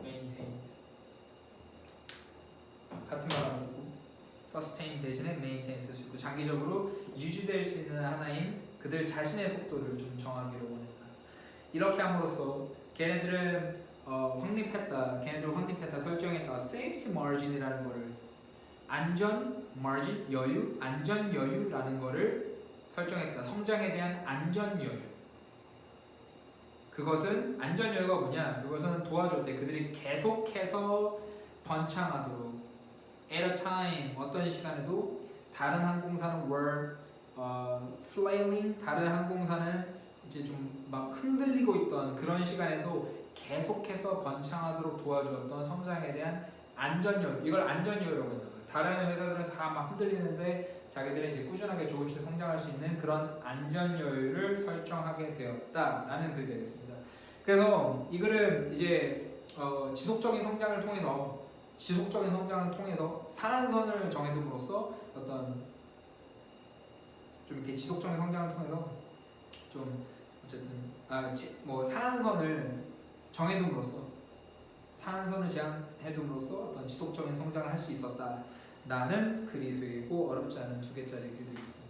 Speaker 1: maintained 같은 말 가지고 sustain 대신에 maintain 쓸 수 있고 장기적으로 유지될 수 있는 하나인 그들 자신의 속도를 좀 정하기를 원했다. 이렇게 함으로써 걔네들은 확립했다, 설정했다. safety margin이라는 거를 안전 margin, 여유, 안전 여유라는 거를 설정했다. 성장에 대한 안전 여유. 그것은 안전 여유가 뭐냐? 그것은 도와줄 때 그들이 계속해서 번창하도록 at a time 어떤 시간에도 다른 항공사는 were flailing, 다른 항공사는 이제 좀 막 흔들리고 있던 그런 시간에도 계속해서 번창하도록 도와주었던 성장에 대한 안전 여유. 이걸 안전 여유라고 했나 봐요. 다른 회사들은 다 막 흔들리는데 자기들은 이제 꾸준하게 조금씩 성장할 수 있는 그런 안전 여유를 설정하게 되었다라는 글이 되겠습니다. 그래서 이 글은 이제 지속적인 성장을 통해서 상한선을 정해둠으로써 어떤 좀 이렇게 지속적인 성장을 통해서 좀 어쨌든 상한선을 정해둠으로써 상한선을 제한해둠으로써 어떤 지속적인 성장을 할 수 있었다라는 글이 되고 어렵지 않은 두 개짜리 글이 되겠습니다.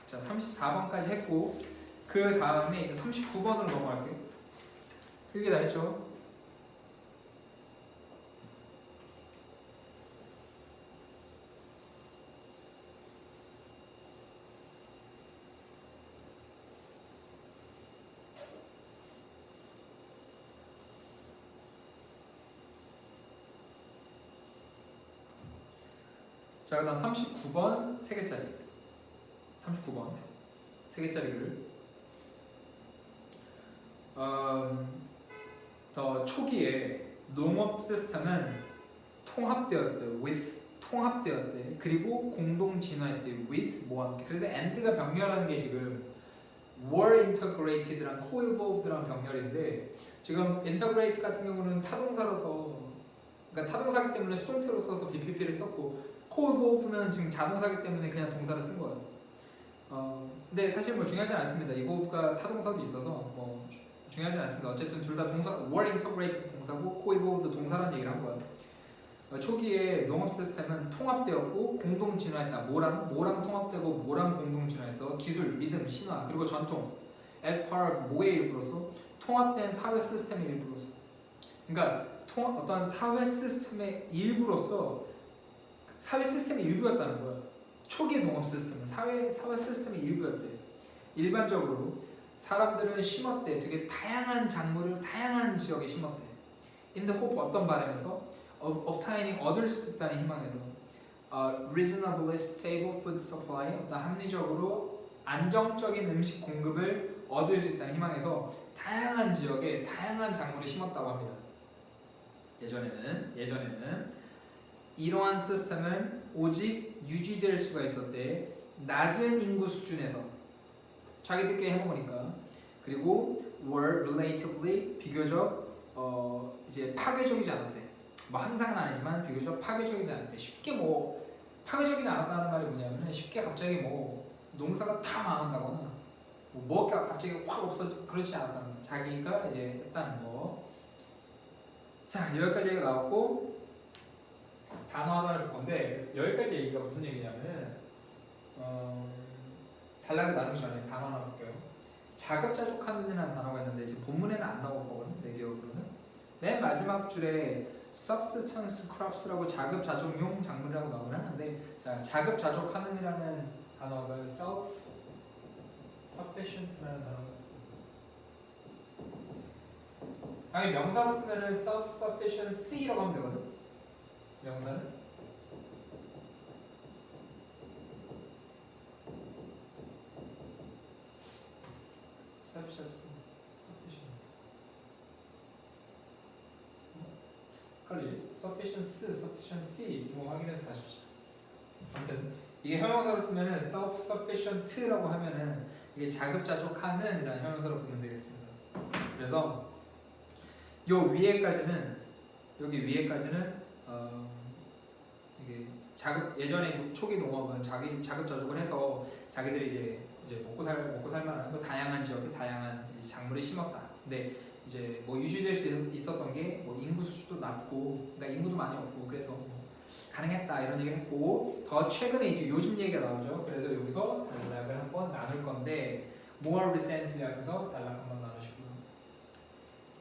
Speaker 1: 자, 34번까지 했고 그 다음에 이제 39번으로 넘어갈게요. 필기 다 했죠? 자, 그다음 39번 3개짜리 39번 3개짜리 글을 더 초기에 농업 시스템은 통합되었대. 그리고 공동 진화했대. with 뭐와 함께. 그래서 and가 병렬하는 게 지금 were integrated랑 co-evolved랑 병렬인데 지금 integrate 같은 경우는 타동사로서 그러니까 타동사기 때문에 수동태로 써서 BPP를 썼고 co-evolve는 지금 자동사기 때문에 그냥 동사를 쓴 거예요. 근데 사실 뭐 중요하지 않습니다. evolve가 타동사도 있어서 뭐 중요하지 않습니다. 어쨌든 둘 다 동사, were integrated 동사고 co-evolved 동사라는 얘기를 한 거예요. 초기에 농업 시스템은 통합되었고 공동 진화했다. 뭐랑 통합되고 뭐랑 공동 진화했어? 기술, 믿음, 신화, 그리고 전통. as part of 뭐의 일부로서? 통합된 사회 시스템의 일부로서. 그러니까 어떤 사회 시스템의 일부로서 사회 시스템의 일부였다는 거예요. 초기 농업 시스템은 사회 시스템의 일부였대. 일반적으로 사람들은 심었대. 되게 다양한 작물을 다양한 지역에 심었대. In the hope 어떤 바람에서 obtaining 얻을 수 있다는 희망에서 reasonably stable food supply 어떤 합리적으로 안정적인 음식 공급을 얻을 수 있다는 희망에서 다양한 지역에 다양한 작물을 심었다고 합니다. 예전에는 이러한 시스템은 오직 유지될 수가 있었대. 낮은 인구 수준에서 자기들끼리 해먹으니까. 그리고 were relatively 비교적 이제 파괴적이지 않았대. 뭐 항상은 아니지만 비교적 파괴적이지 않았대. 쉽게 뭐 파괴적이지 않았다는 말이 뭐냐면은 쉽게 갑자기 뭐 농사가 다 망한다거나 뭐가 갑자기 확 없어지 그렇지 않았다는 거. 자기가 이제 했다는 거. 자 여기까지 얘기가 나왔고 단어 하나를 볼 건데 여기까지 얘기가 무슨 얘기냐면은 단락을 나누기 전에 단어 하나 볼게요. 자급자족하는이라는 단어가 있는데 지금 본문에는 안 나올 거거든. 내 기억으로는 맨 마지막 줄에 subsistence crops라고 자급자족용 작물이라고 나오긴 하는데 자 자급자족하는이라는 단어가 self sufficient라는 단어가 있습니다. 당연히 명사로 쓰면은 self sufficiency라고 하면 되거든. 명사는 sufficiency 헷갈리지? sufficiency 이거 확인해서 다시 보자. 아무튼 이게 형용사로 쓰면은 self-sufficient라고 하면은 이게 자급자족하는 이라는 형용사로 보면 되겠습니다. 그래서 요 위에까지는 여기 위에까지는 이게 예전에 초기 농업은 자급자족을 해서 자기들이 이제 먹고 살만한 뭐 다양한 지역에 다양한 이제 작물을 심었다. 근데 이제 뭐 유지될 수 있었던 게 뭐 인구 수도 낮고, 그러니까 인구도 많이 없고 그래서 뭐 가능했다 이런 얘기를 했고 더 최근에 이제 요즘 얘기가 나오죠. 그래서 여기서 단락을 한번 나눌 건데 more recently 앞에서 단락 한번 나누시고요.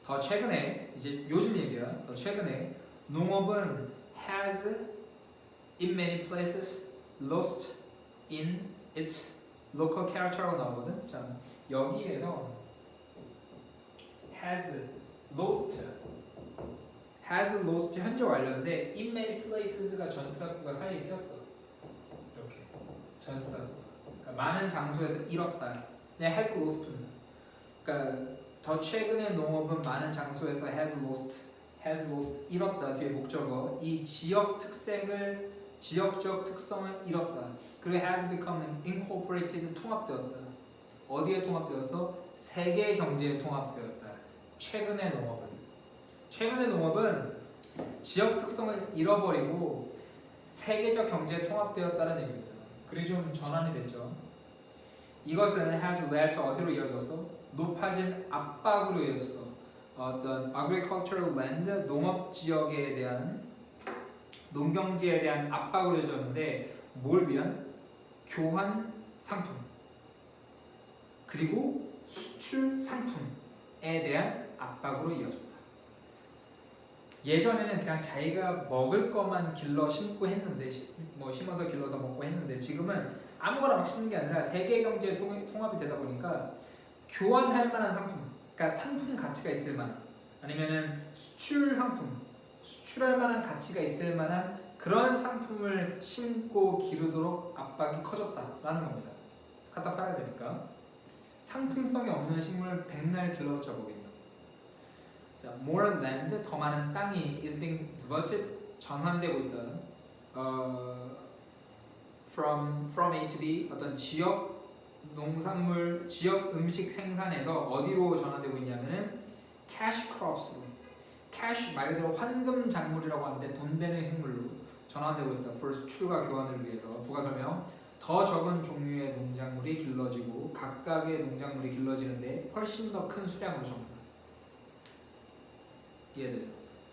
Speaker 1: 더 최근에 이제 요즘 얘기야. 더 최근에 농업은 has in many places lost in its local character라고 나오거든. 자 여기에서 has lost 현재 완료인데 in many places가 전치사구가 사이에 꼈어. 이렇게 전치사구. 그러니까 많은 장소에서 잃었다. 그냥 has lost입니다. 그러니까 더 최근의 농업은 많은 장소에서 has lost 잃었다. 뒤에 목적어 이 지역적 특성을 잃었다. 그리고 has become incorporated 통합되었다. 어디에 통합되었어? 세계 경제에 통합되었다. 최근의 농업은 지역 특성을 잃어버리고 세계적 경제에 통합되었다는 얘기입니다. 글이 좀 전환이 됐죠. 이것은 has led 어디로 이어졌어? 높아진 압박으로 이어졌어. 어떤 agricultural land 농업 지역에 대한 농경지에 대한 압박으로 이어졌는데 뭘 위한? 교환 상품 그리고 수출 상품에 대한 압박으로 이어졌다. 예전에는 그냥 자기가 먹을 것만 길러 심고 했는데 뭐 심어서 길러서 먹고 했는데 지금은 아무거나 막 심는 게 아니라 세계 경제에 통합이 되다 보니까 교환할 만한 상품, 그러니까 상품 가치가 있을 만한 아니면은 수출할 만한 가치가 있을 만한 그런 상품을 심고 기르도록 압박이 커졌다라는 겁니다. 갖다 팔아야 되니까. 상품성이 없는 식물 백날 길러봤자 뭐겠냐. 자, more land 더 많은 땅이 is being diverted 전환되고 있다. From A to B 어떤 지역 농산물, 지역 음식 생산에서 어디로 전환되고 있냐면은 cash crops로, cash 말 그대로 환금 작물이라고 하는데 돈 되는 식물로 전환되고 있다. for 수출과 교환을 위해서. 부가 설명. 더 적은 종류의 농작물이 길러지고 각각의 농작물이 길러지는데 훨씬 더 큰 수량으로 접니다. 이해되죠?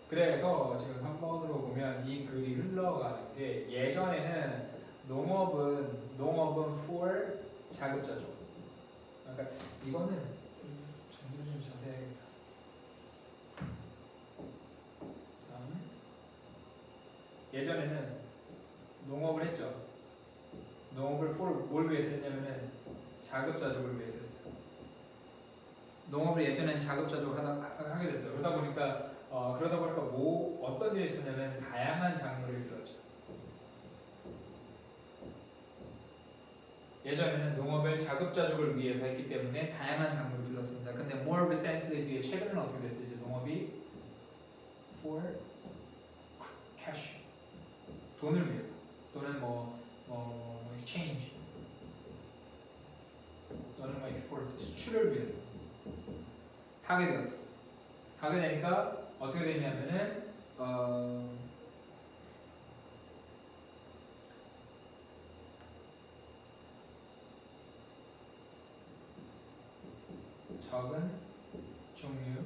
Speaker 1: 그래서 지금 3번으로 보면 이 글이 흘러가는 게 예전에는 농업은 for 자급자족. 그러니까 이거는 정리를 좀 자세히 해야겠다. 예전에는 농업을 했죠. 농업을 for 뭘 위해서 했냐면은 자급자족을 위해서 했어요. 농업을 예전엔 자급자족 하게 됐어요. 그러다 보니까 뭐 어떤 일이 있었냐면 다양한 작물을 길렀죠. 예전에는 농업을 자급자족을 위해서 했기 때문에 다양한 작물을 길렀습니다. 근데 more recently 뒤에 최근에는 어떻게 됐어요? 이제 농업이 for cash 돈을 위해서 또는 뭐 exchange 또는 뭐 export 수출을 위해서 하게 되었어. 하게 되니까 어떻게 되냐면은 적은 종류의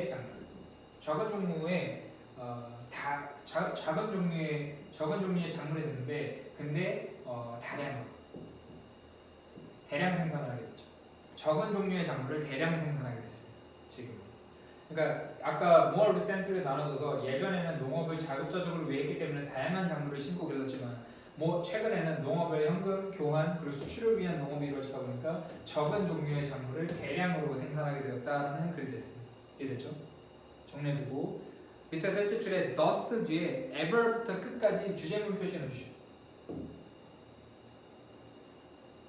Speaker 1: 작물. 적은 종류의 적은 종류의 작물이 됐는데 근데 대량 생산을 하게 됐죠. 적은 종류의 작물을 대량 생산하게 됐습니다. 지금. 그러니까 아까 more recently 나눠져서 예전에는 농업을 자급자족을 위해 했기 때문에 다양한 작물을 심고 길렀지만 최근에는 농업의 현금 교환 그리고 수출을 위한 농업이 이루어지다 보니까 적은 종류의 작물을 대량으로 생산하게 되었다라는 글이 됐습니다. 이해됐죠? 정리해두고 밑에 셋째 줄에 thus 뒤에 ever부터 끝까지 주제문 표시해 주시오.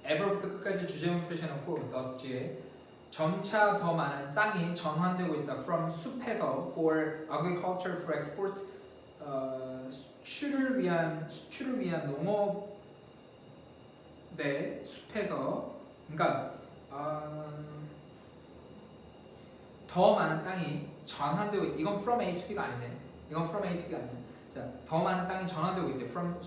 Speaker 1: ever부터 끝까지 주제문 표시해 놓고 thus 뒤에 점차 더 많은 땅이 전환되고 있다. from 숲에서 for agriculture for export 수출을 위한 농업의 숲에서 그러니까 더 많은 땅이 전환되고 있다. 이건 from A to B가 아니네. 이건 from A to B가 아니네. 자, 더 많은 땅이 전환되고 있대. from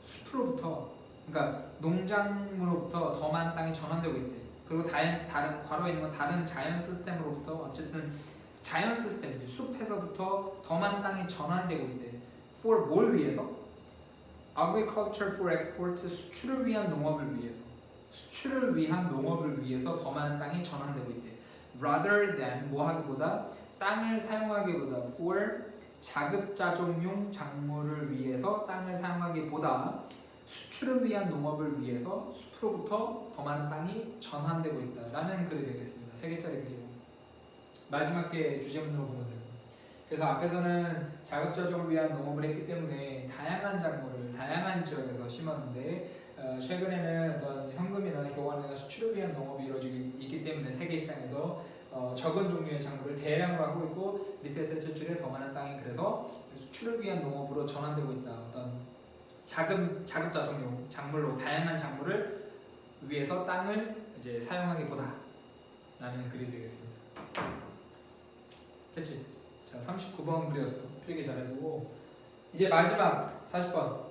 Speaker 1: 숲으로부터 그러니까 농작물로부터 더 많은 땅이 전환되고 있대. 그리고 다른 괄호에 있는 건 다른 자연 시스템으로부터 어쨌든 자연 시스템이지 숲에서부터 더 많은 땅이 전환되고 있대. for 뭘 위해서? agriculture for export 수출을 위한 농업을 위해서 더 많은 땅이 전환되고 있대. rather than 뭐 하기보다 땅을 사용하기보다 for 자급자족용 작물을 위해서 땅을 사용하기보다 수출을 위한 농업을 위해서 숲으로부터 더 많은 땅이 전환되고 있다라는 글이 되겠습니다. 3개짜리 글이에요. 마지막 게 주제문으로 보면 돼요. 그래서 앞에서는 자급자족을 위한 농업을 했기 때문에 다양한 작물을 다양한 지역에서 심었는데 최근에는 어떤 현금이나 교환이나 수출을 위한 농업이 이루어지고 있기 때문에 세계 시장에서 적은 종류의 작물을 대량으로 하고 있고 밑에 셋째 줄에 더 많은 땅이 그래서 수출을 위한 농업으로 전환되고 있다. 어떤 자급자족용 작물로 다양한 작물을 위해서 땅을 이제 사용하기보다 라는 글이 되겠습니다. 그치? 자, 39번 글이었어. 필기 잘해두고 이제 마지막 40번.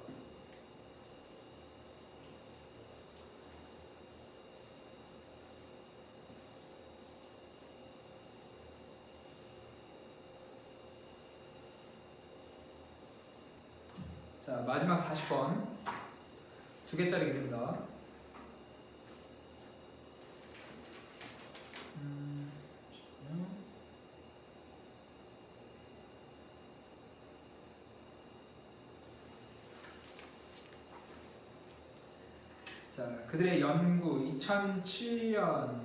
Speaker 1: 자, 마지막 40번 2개짜리 글입니다. 자, 그들의 연구 2007년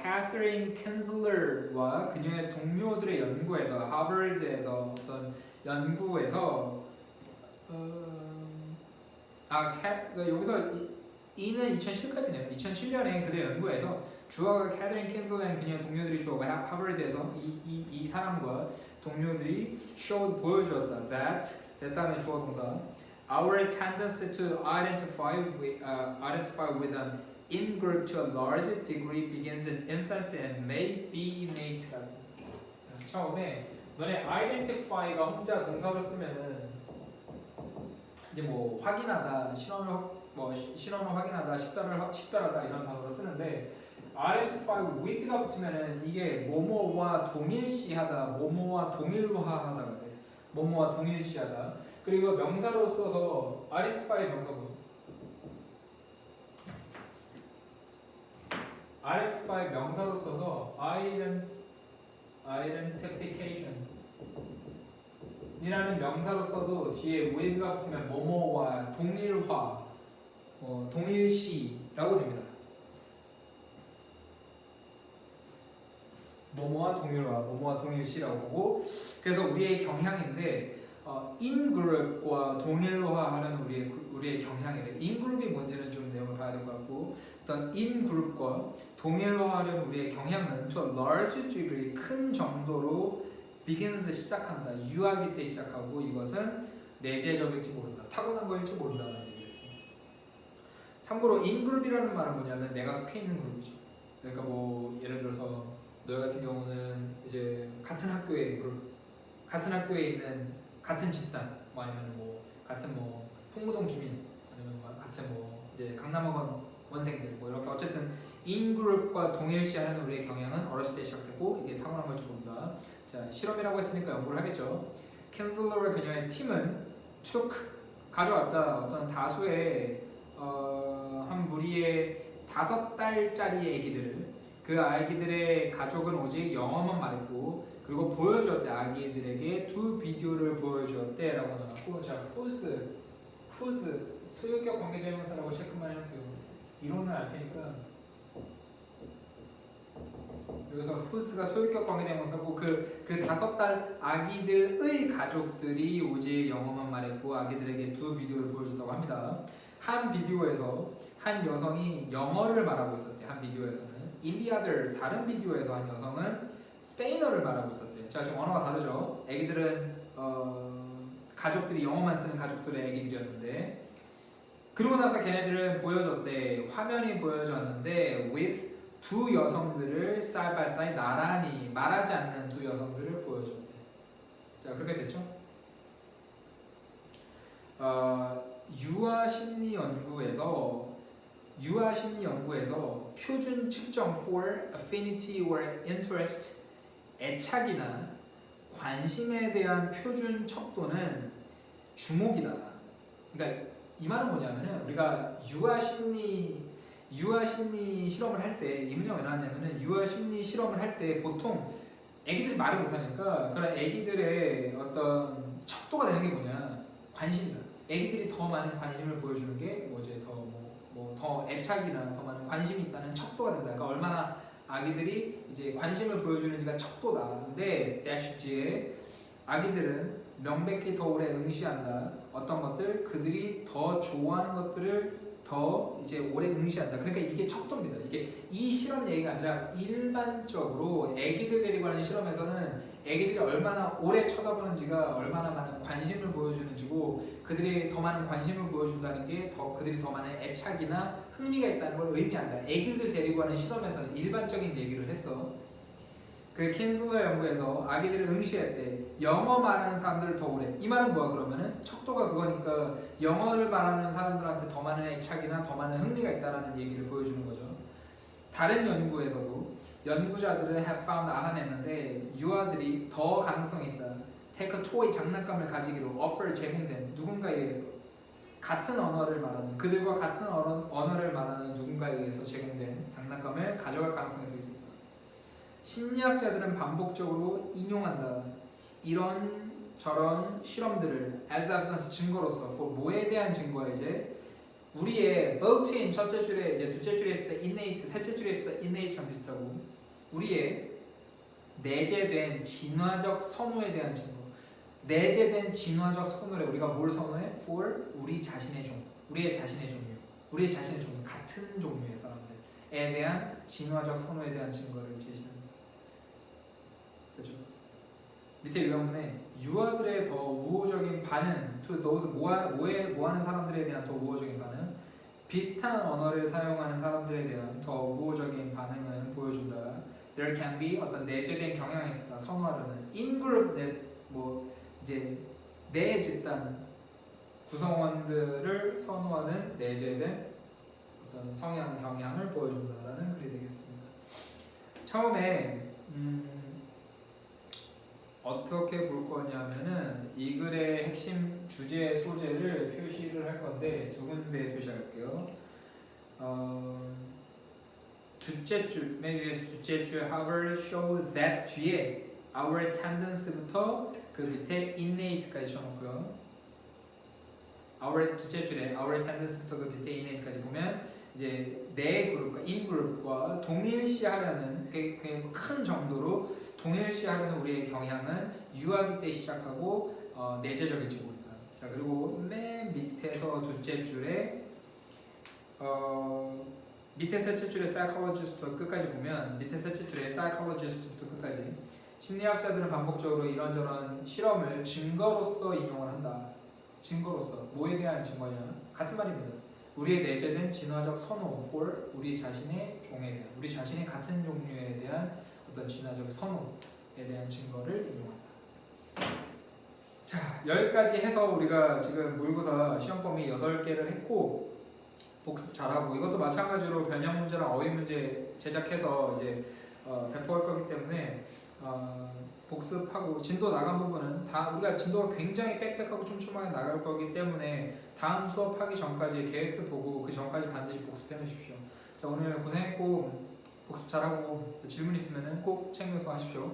Speaker 1: 캐서린 켄슬러와 그녀의 동료들의 연구에서 하버드에서 어떤 연구에서 여기서 이는 2007까지네요. 2007년에 그들의 연구에서 주어가 캐서린 켄슬러와 그녀의 동료들이 주어가 하버드에서 이 사람과 동료들이 보여주었다. that 다음에 주어 동사 Our tendency to identify with an in-group to a large degree begins in infancy and may be innate. 처음에 너네 identify가 혼자 동사로 쓰면은 이제 뭐 확인하다, 신원을 확인하다, 식별하다 이런 단어로 쓰는데 identify with가 붙으면은 이게 뭐뭐와 동일시하다, 뭐뭐와 동일화하다가 돼. 뭐뭐와 동일시하다. 그리고 명사로 써서 identify 명사고 identify 명사로 써서 identification 이라는 명사로 써도 뒤에 with가 붙으면 뭐뭐와 동일화, 동일시라고 됩니다. 뭐뭐와 동일화, 뭐뭐와 동일시라고 보고 그래서 우리의 경향인데 in group과 동일화하는 우리의 경향이래. in group이 뭔지는 좀 내용을 봐야 될 것 같고 일단 in group과 동일화하려는 우리의 경향은 저 large degree 큰 정도로 begins 시작한다. 유아기 때 시작하고 이것은 내재적일지 모른다. 타고난 거일지 모른다는 얘기겠습니다. 참고로 in group이라는 말은 뭐냐면 내가 속해 있는 그룹이죠. 그러니까 뭐 예를 들어서 너희 같은 경우는 이제 같은 학교의 그룹, 같은 학교에 있는 같은 집단, 뭐 아니면 뭐 같은 뭐 풍무동 주민, 아니면 뭐 같은 뭐 이제 강남학원 원생들, 뭐 이렇게 어쨌든 in group과 동일시하는 우리의 경향은 어렸을 때 시작됐고 이게 타고난 걸지 모른다. 자, 실험이라고 했으니까 연구를 하겠죠. 캔슬러와 그녀의 팀은 took 가져왔다 어떤 다수의 한 무리의 5달짜리 아기들을 그 아기들의 가족은 오직 영어만 말했고 그리고 보여주었대. 아기들에게 2 비디오를 보여주었대 라고 나왔고 자 whose 소유격 관계대명사라고 체크만 해놓을게요. 이론은 알 테니까 여기서 whose가 소유격 관계대명사고 그 5달 아기들의 가족들이 오직 영어만 말했고 아기들에게 2 비디오를 보여줬다고 합니다. 한 비디오에서 한 여성이 영어를 말하고 있었대. 한 비디오에서는 in the other 다른 비디오에서 한 여성은 스페인어를 말하고 있었대. 자 지금 언어가 다르죠. 애기들은 가족들이 영어만 쓰는 가족들의 애기들이었는데 그러고 나서 걔네들은 보여줬대. 화면이 보여줬는데 with 2 여성들을 side by side 나란히 말하지 않는 2 여성들을 보여줬대. 자 그렇게 됐죠. 유아 심리 연구에서 표준 측정 for affinity or interest 애착이나 관심에 대한 표준 척도는 주목이다. 그러니까 이 말은 뭐냐면은 우리가 유아 심리 실험을 할 때 이 문제가 왜 나왔냐면은 유아 심리 실험을 할 때 보통 애기들이 말을 못하니까 그런 애기들의 어떤 척도가 되는 게 뭐냐 관심이다. 애기들이 더 많은 관심을 보여주는 게 뭐 이제 더 애착이나 더 많은 관심이 있다는 척도가 된다. 그러니까 얼마나 아기들이 이제 관심을 보여주는지가 척도다. 근데 대시지에 아기들은 명백히 더 오래 응시한다. 어떤 것들 그들이 더 좋아하는 것들을 더 이제 오래 응시한다. 그러니까 이게 척도입니다. 이게 이 실험 얘기가 아니라 일반적으로 애기들 데리고 하는 실험에서는 애기들이 얼마나 오래 쳐다보는지가 얼마나 많은 관심을 보여주는지고 그들이 더 많은 관심을 보여준다는 게 그들이 더 많은 애착이나 흥미가 있다는 걸 의미한다. 애기들 데리고 하는 실험에서는 일반적인 얘기를 했어. 그 킨슬러 연구에서 아기들을 응시했대. 영어 말하는 사람들을 더 오래. 이 말은 뭐야 그러면은 척도가 그거니까 영어를 말하는 사람들한테 더 많은 애착이나 더 많은 흥미가 있다라는 얘기를 보여주는 거죠. 다른 연구에서도 연구자들은 have found 알아냈는데 유아들이 더 가능성이 있다. take a toy 장난감을 가지기로 offer 제공된 누군가에 의해서 같은 언어를 말하는 그들과 같은 언어를 말하는 누군가에 의해서 제공된 장난감을 가져갈 가능성이 더 있습니다. 심리학자들은 반복적으로 인용한다. 이런 저런 실험들을 as evidence 증거로서 뭐에 대한 증거야 이제 우리의 built-in 첫째 줄에 이제 둘째 줄에 있을 때 innate, 셋째 줄에 있을 때 innate랑 비슷하고 우리의 내재된 진화적 선호에 대한 증거. 내재된 진화적 선호래 우리가 뭘 선호해? for 우리 자신의 종류, 우리의 자신의 종류 같은 종류의 사람들에 대한 진화적 선호에 대한 증거를 제시합니다. 그렇죠? 밑에 요약문에 유아들의 더 우호적인 반응 to those 뭐하는 사람들에 대한 더 우호적인 반응 비슷한 언어를 사용하는 사람들에 대한 더 우호적인 반응은 보여준다. There can be 어떤 내재된 경향이 있다. 선호하려는 in-group 이제 내 집단 구성원들을 선호하는 내재된 어떤 성향 경향을 보여준다라는 글이 되겠습니다. 처음에 어떻게 볼 거냐면은 이 글의 핵심 주제 소재를 표시를 할 건데 두 군데 표시할게요. 둘째 줄, 맨 위에서 둘째 줄 however show that 뒤에 our tendence부터 그 밑에 innate까지 쳐놓고요. our 둘째 줄에 our tendence부터 그 밑에 innate까지 보면 이제 내 그룹과 in 그룹과 동일시하려는 큰 정도로 동일시하려는 우리의 경향은 유아기 때 시작하고 내재적일지 모르니까. 자 그리고 맨 밑에서 둘째 줄에 밑에 셋째 줄에 psychologist부터 끝까지 보면 밑에 셋째 줄에 psychologist부터 끝까지 심리학자들은 반복적으로 이런저런 실험을 증거로서 인용을 한다. 증거로서 뭐에 대한 증거냐? 같은 말입니다. 우리의 내재된 진화적 선호 for 우리 자신의 종에 대한 우리 자신의 같은 종류에 대한 어떤 진화적 선호에 대한 증거를 인용한다. 자 여기까지 해서 우리가 지금 모의고사 시험 범위 8개를 했고 복습 잘하고 이것도 마찬가지로 변형 문제랑 어휘 문제 제작해서 이제 배포할 거기 때문에 복습하고 진도 나간 부분은 다 우리가 진도가 굉장히 빽빽하고 촘촘하게 나갈 거기 때문에 다음 수업하기 전까지 계획을 보고 그 전까지 반드시 복습해 놓으십시오. 자 오늘 고생했고 복습 잘하고 질문 있으면 꼭 챙겨서 하십시오.